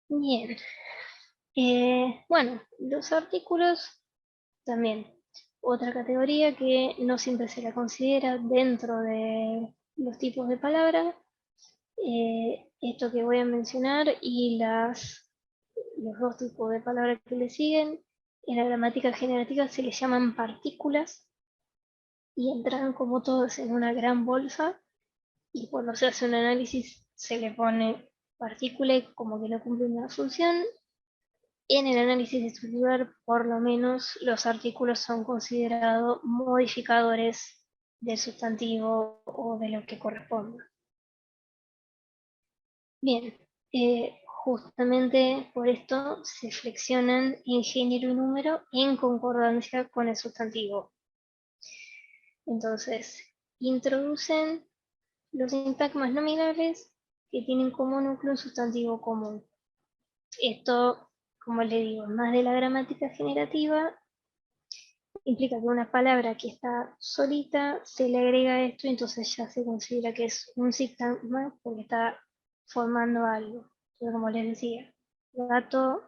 Speaker 2: Bien, bueno, los artículos también. Otra categoría que no siempre se la considera dentro de los tipos de palabras. Esto que voy a mencionar y los dos tipos de palabras que le siguen, en la gramática generativa se les llaman partículas y entran como todos en una gran bolsa, y cuando se hace un análisis se le pone partícula y como que no cumple una función. En el análisis estructural, por lo menos, los artículos son considerados modificadores del sustantivo o de lo que corresponda. Bien, justamente por esto se flexionan en género y número en concordancia con el sustantivo. Entonces, introducen los sintagmas nominales que tienen como núcleo un sustantivo común. Esto, como le digo, más de la gramática generativa, implica que una palabra que está solita se le agrega esto y entonces ya se considera que es un sintagma porque está formando algo. Entonces, como les decía, gato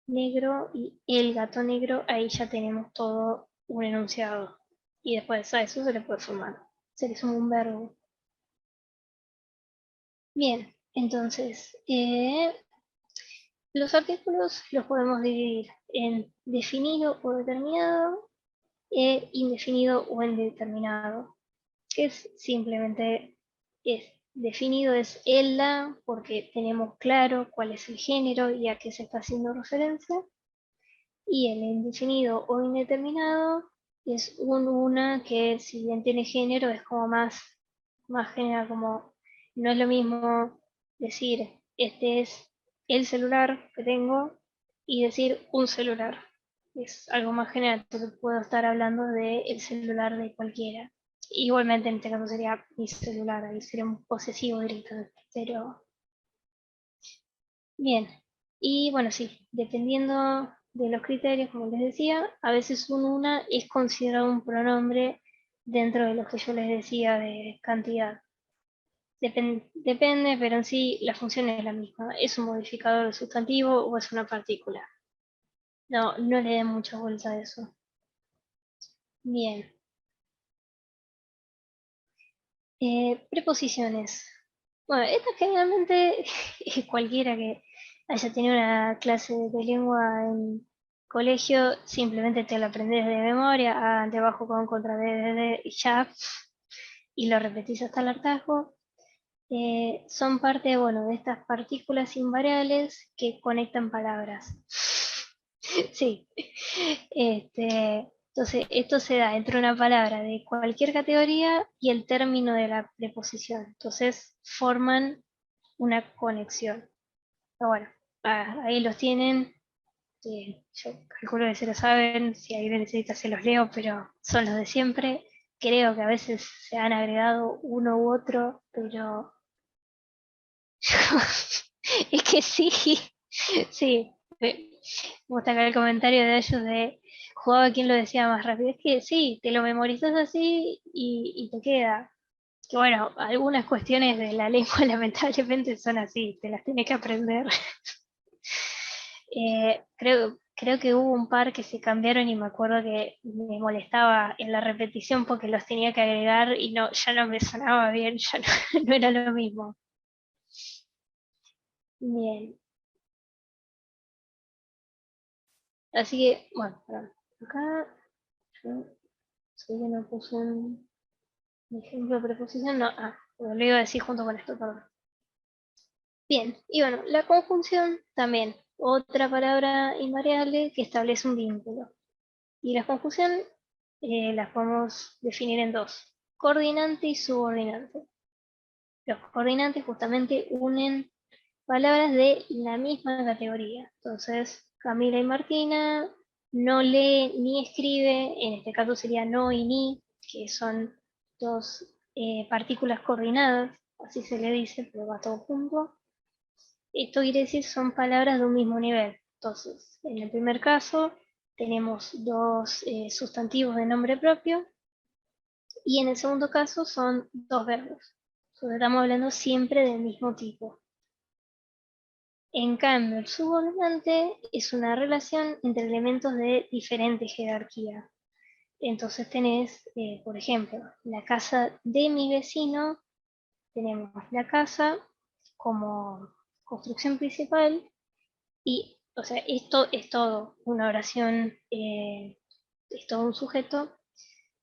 Speaker 2: negro y el gato negro, ahí ya tenemos todo un enunciado. Y después a eso se le puede formar, se le suma un verbo. Bien, entonces, los artículos los podemos dividir en definido o determinado e indefinido o indeterminado, que es simplemente definido es el la, porque tenemos claro cuál es el género y a qué se está haciendo referencia, y el indefinido o indeterminado es una que, si bien tiene género, es como más general, como no es lo mismo decir este es el celular que tengo y decir un celular. Es algo más general, porque puedo estar hablando del celular de cualquiera. Igualmente en este caso sería mi celular, ahí sería un posesivo directamente, pero bien. Y bueno, sí, dependiendo de los criterios, como les decía, a veces un una es considerado un pronombre dentro de lo que yo les decía de cantidad. Depende, pero en sí la función es la misma. ¿Es un modificador de sustantivo o es una partícula? No le den mucha vuelta a eso. Bien. Preposiciones. Bueno, esta generalmente cualquiera que haya tenido una clase de lengua en colegio, simplemente te lo aprendes de memoria, ante, abajo, con, contra, de, y ya, y lo repetís hasta el hartazgo. Son parte, bueno, de estas partículas invariables que conectan palabras. Sí. Entonces, esto se da entre una palabra de cualquier categoría y el término de la preposición. Entonces, forman una conexión. Pero bueno, ahí los tienen. Yo calculo que se lo saben. Si alguien necesita, se los leo, pero son los de siempre. Creo que a veces se han agregado uno u otro, pero es que sí, sí. Me gusta acá el comentario de ellos de jugaba quien lo decía más rápido. Es que sí, te lo memorizas así y te queda. Que bueno, algunas cuestiones de la lengua lamentablemente son así, te las tienes que aprender. Creo que hubo un par que se cambiaron y me acuerdo que me molestaba en la repetición porque los tenía que agregar y no, ya no me sonaba bien, ya no, no era lo mismo. Bien. Así que, bueno, perdón. Acá yo sé que no puse un ejemplo de preposición, no, lo iba a decir junto con esto, perdón. Bien, y bueno, la conjunción también, otra palabra invariable que establece un vínculo. Y la conjunción las podemos definir en dos, coordinante y subordinante. Los coordinantes justamente unen palabras de la misma categoría. Entonces, Camila y Martina no lee ni escribe, en este caso sería no y ni, que son dos partículas coordinadas, así se le dice, pero va todo junto. Esto quiere decir son palabras de un mismo nivel. Entonces, en el primer caso tenemos dos sustantivos de nombre propio y en el segundo caso son dos verbos. Entonces, estamos hablando siempre del mismo tipo. En cambio, el subordinante es una relación entre elementos de diferente jerarquía. Entonces tenés, por ejemplo, la casa de mi vecino, tenemos la casa como construcción principal y, o sea, esto es todo una oración, es todo un sujeto,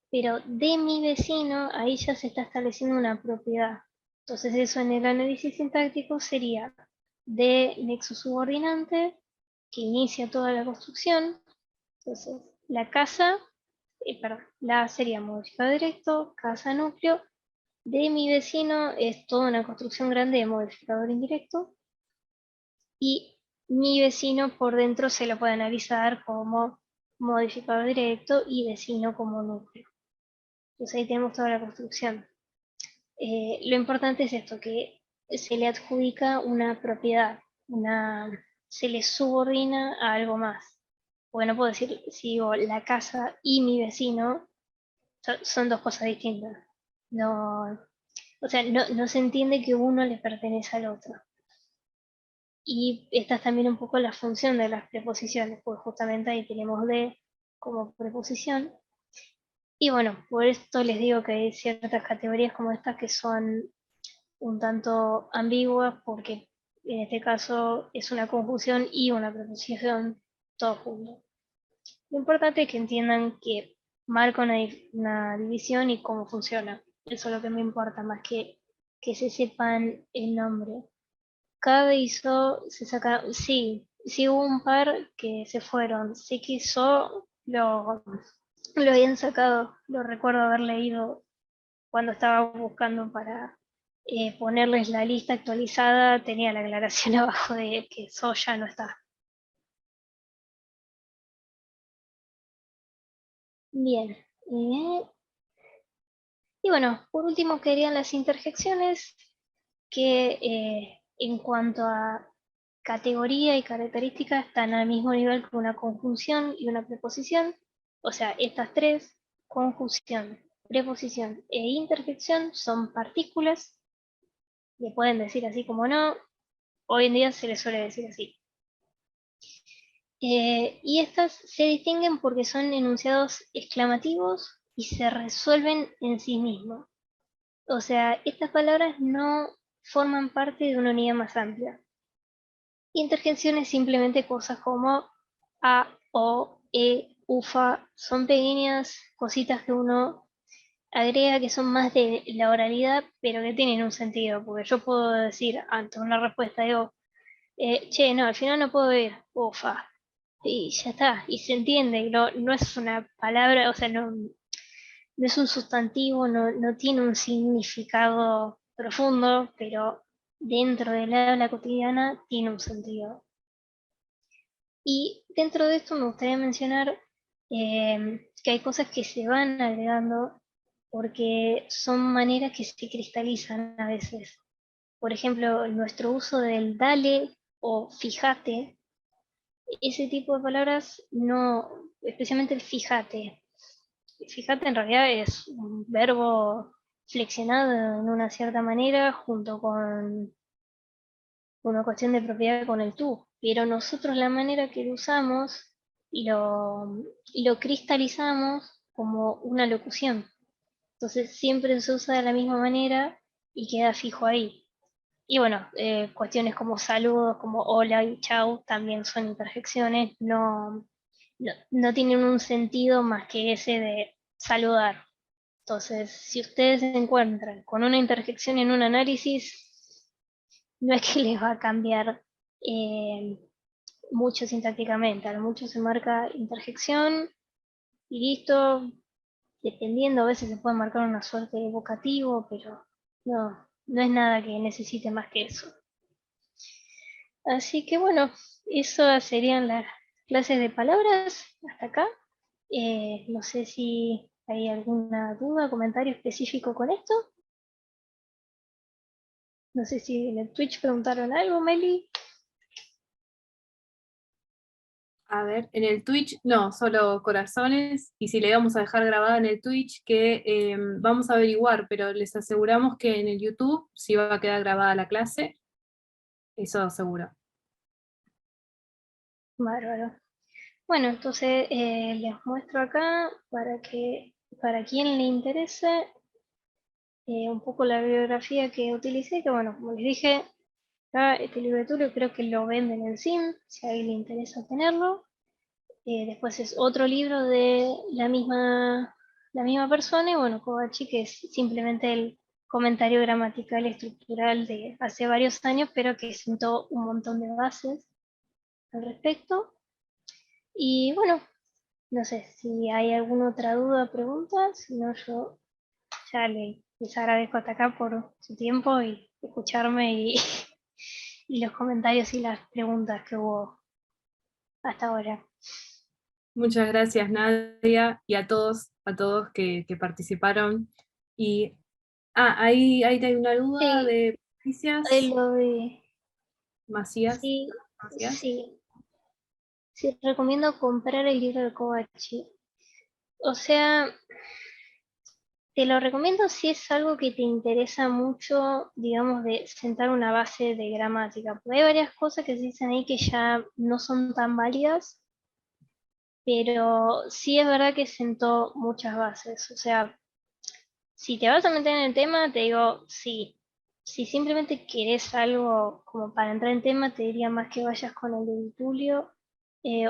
Speaker 2: pero de mi vecino, ahí ya se está estableciendo una propiedad. Entonces eso en el análisis sintáctico sería de nexo subordinante que inicia toda la construcción. Entonces, la casa, perdón, la sería modificador directo, casa núcleo. De mi vecino es toda una construcción grande de modificador indirecto. Y mi vecino por dentro se lo puede analizar como modificador directo y vecino como núcleo. Entonces ahí tenemos toda la construcción. Lo importante es esto, que se le adjudica una propiedad, se le subordina a algo más. Porque no puedo decir, si digo la casa y mi vecino, son dos cosas distintas. No, o sea, no se entiende que uno le pertenece al otro. Y esta es también un poco la función de las preposiciones, porque justamente ahí tenemos de como preposición. Y bueno, por esto les digo que hay ciertas categorías como estas que son un tanto ambiguas, porque en este caso es una conjunción y una preposición todo junto. Lo importante es que entiendan que marca una división y cómo funciona. Eso es lo que me importa, más que se sepan el nombre. Cada ISO se saca, sí hubo un par que se fueron. Sé que ISO lo habían sacado, lo recuerdo haber leído cuando estaba buscando para ponerles la lista actualizada, tenía la aclaración abajo de que ISO ya no está. Bien. Y bueno, por último querían las interjecciones que en cuanto a categoría y características están al mismo nivel que una conjunción y una preposición. O sea, estas tres, conjunción, preposición e interjección, son partículas. Le pueden decir así como no. Hoy en día se les suele decir así. Y estas se distinguen porque son enunciados exclamativos y se resuelven en sí mismos. O sea, estas palabras no forman parte de una unidad más amplia. Interjecciones simplemente cosas como a, o, ufa, son pequeñas cositas que uno agrega que son más de la oralidad, pero que tienen un sentido, porque yo puedo decir ante una respuesta, digo, che, no, al final no puedo ir, ufa, y ya está, y se entiende, y no es una palabra, o sea, no es un sustantivo, no tiene un significado profundo, pero dentro del habla cotidiana tiene un sentido. Y dentro de esto me gustaría mencionar que hay cosas que se van agregando porque son maneras que se cristalizan a veces. Por ejemplo, nuestro uso del dale o fíjate, ese tipo de palabras no, especialmente el fíjate. Fíjate en realidad es un verbo flexionado en una cierta manera junto con una cuestión de propiedad con el tú, pero nosotros la manera que lo usamos lo cristalizamos como una locución. Entonces siempre se usa de la misma manera y queda fijo ahí. Y bueno, cuestiones como saludos, como hola y chau, también son interjecciones, no tienen un sentido más que ese de saludar. Entonces, si ustedes se encuentran con una interjección en un análisis, no es que les va a cambiar eh, mucho sintácticamente, a lo mucho se marca interjección y listo, dependiendo, a veces se puede marcar una suerte de vocativo, pero no es nada que necesite más que eso. Así que bueno, eso serían las clases de palabras hasta acá. No sé si hay alguna duda, comentario específico con esto. No sé si en el Twitch preguntaron algo, Meli.
Speaker 1: A ver, en el Twitch, no, solo corazones, y si le vamos a dejar grabada en el Twitch, que vamos a averiguar, pero les aseguramos que en el YouTube sí va a quedar grabada la clase, eso seguro.
Speaker 2: Bárbaro. Bueno, entonces les muestro acá para quien le interese un poco la bibliografía que utilicé, que bueno, como les dije, acá este libro de Tulio creo que lo venden en SIM, si a alguien le interesa tenerlo. Después es otro libro de la misma persona, y bueno, Kovachi, que es simplemente el comentario gramatical estructural de hace varios años, pero que sentó un montón de bases al respecto. Y bueno, no sé si hay alguna otra duda o pregunta, si no yo ya les agradezco hasta acá por su tiempo y escucharme y los comentarios y las preguntas que hubo hasta ahora.
Speaker 1: Muchas gracias, Nadia, y a todos que participaron. Y, ahí hay una duda
Speaker 2: Sí,
Speaker 1: de Patricias
Speaker 2: lo de...
Speaker 1: Macías.
Speaker 2: Sí,
Speaker 1: Macías.
Speaker 2: sí, sí, recomiendo comprar el libro de Kovachi. O sea, te lo recomiendo si es algo que te interesa mucho, digamos, de sentar una base de gramática. Porque hay varias cosas que se dicen ahí que ya no son tan válidas, pero sí es verdad que sentó muchas bases. O sea, si te vas a meter en el tema, te digo, sí. Si simplemente querés algo como para entrar en tema, te diría más que vayas con el de Vitulio,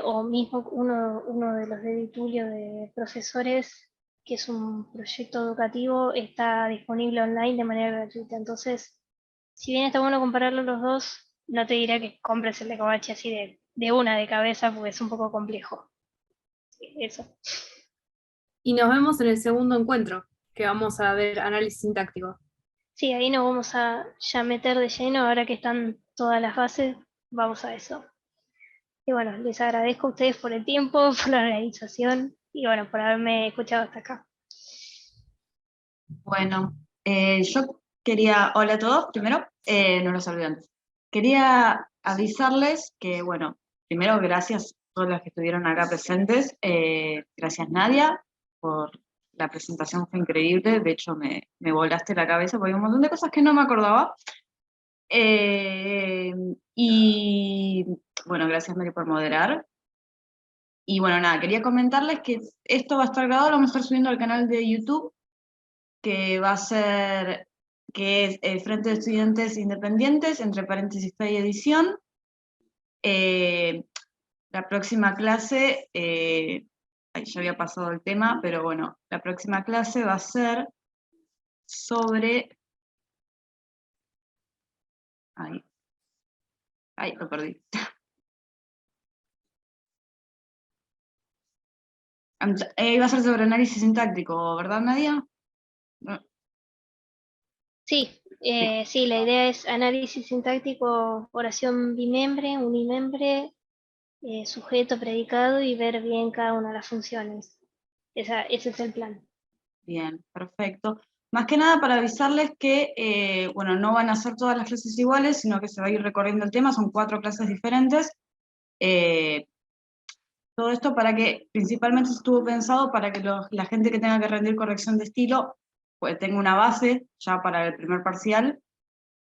Speaker 2: o mismo uno de los de Vitulio de profesores, que es un proyecto educativo, está disponible online de manera gratuita. Entonces, si bien está bueno compararlo los dos, no te diría que compres el de Kovachi así de una de cabeza, porque es un poco complejo. Eso.
Speaker 1: Y nos vemos en el segundo encuentro, que vamos a ver análisis sintáctico.
Speaker 2: Sí, ahí nos vamos a ya meter de lleno, ahora que están todas las bases, vamos a eso. Y bueno, les agradezco a ustedes por el tiempo, por la organización y bueno, por haberme escuchado hasta acá.
Speaker 3: Bueno, yo quería, hola a todos, primero, no los olvidé antes. Quería avisarles que, bueno, primero gracias a todos los que estuvieron acá presentes, gracias Nadia por la presentación, fue increíble, de hecho me volaste la cabeza porque hay un montón de cosas que no me acordaba. Y bueno, gracias Mary por moderar. Y bueno, nada, quería comentarles que esto va a estar grabado, lo vamos a estar subiendo al canal de YouTube, que va a ser, que es el Frente de Estudiantes Independientes, entre paréntesis Fe y Edición. La próxima clase, ya había pasado el tema, pero bueno, la próxima clase va a ser sobre... Ay, lo perdí. Va a ser sobre análisis sintáctico, ¿verdad, Nadia? No.
Speaker 2: Sí, sí, la idea es análisis sintáctico, oración bimembre, unimembre, sujeto, predicado y ver bien cada una de las funciones. Ese es el plan.
Speaker 3: Bien, perfecto. Más que nada para avisarles que, bueno, no van a ser todas las clases iguales, sino que se va a ir recorriendo el tema, son 4 clases diferentes. Todo esto para que, principalmente estuvo pensado para que la gente que tenga que rendir corrección de estilo pues tenga una base ya para el primer parcial,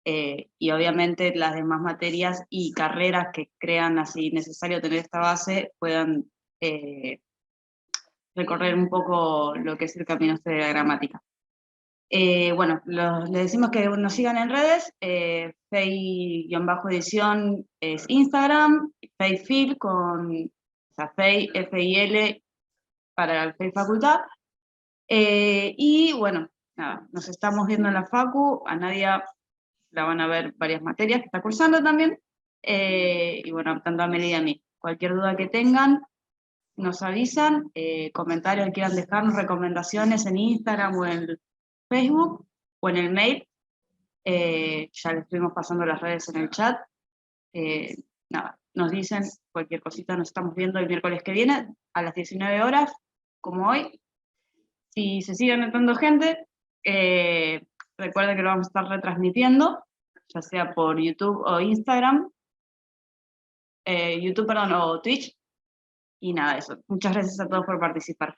Speaker 3: y obviamente las demás materias y carreras que crean así necesario tener esta base puedan recorrer un poco lo que es el camino de la gramática. Bueno, les decimos que nos sigan en redes, Fey-edición es Instagram, Feyfil o sea, Fey, F-I-L, para el Fey Facultad. Y bueno, nada, nos estamos viendo en la Facu, a Nadia la van a ver varias materias que está cursando también, y bueno, tanto a Meli y a mí. Cualquier duda que tengan, nos avisan, comentarios que quieran dejarnos, recomendaciones en Instagram o en Facebook, o en el mail, ya les estuvimos pasando las redes en el chat. Nada, nos dicen cualquier cosita, nos estamos viendo el miércoles que viene, a las 19 horas, como hoy. Si se sigue anotando gente, recuerden que lo vamos a estar retransmitiendo, ya sea por YouTube o Instagram, YouTube, perdón, o Twitch. Y nada, eso. Muchas gracias a todos por participar.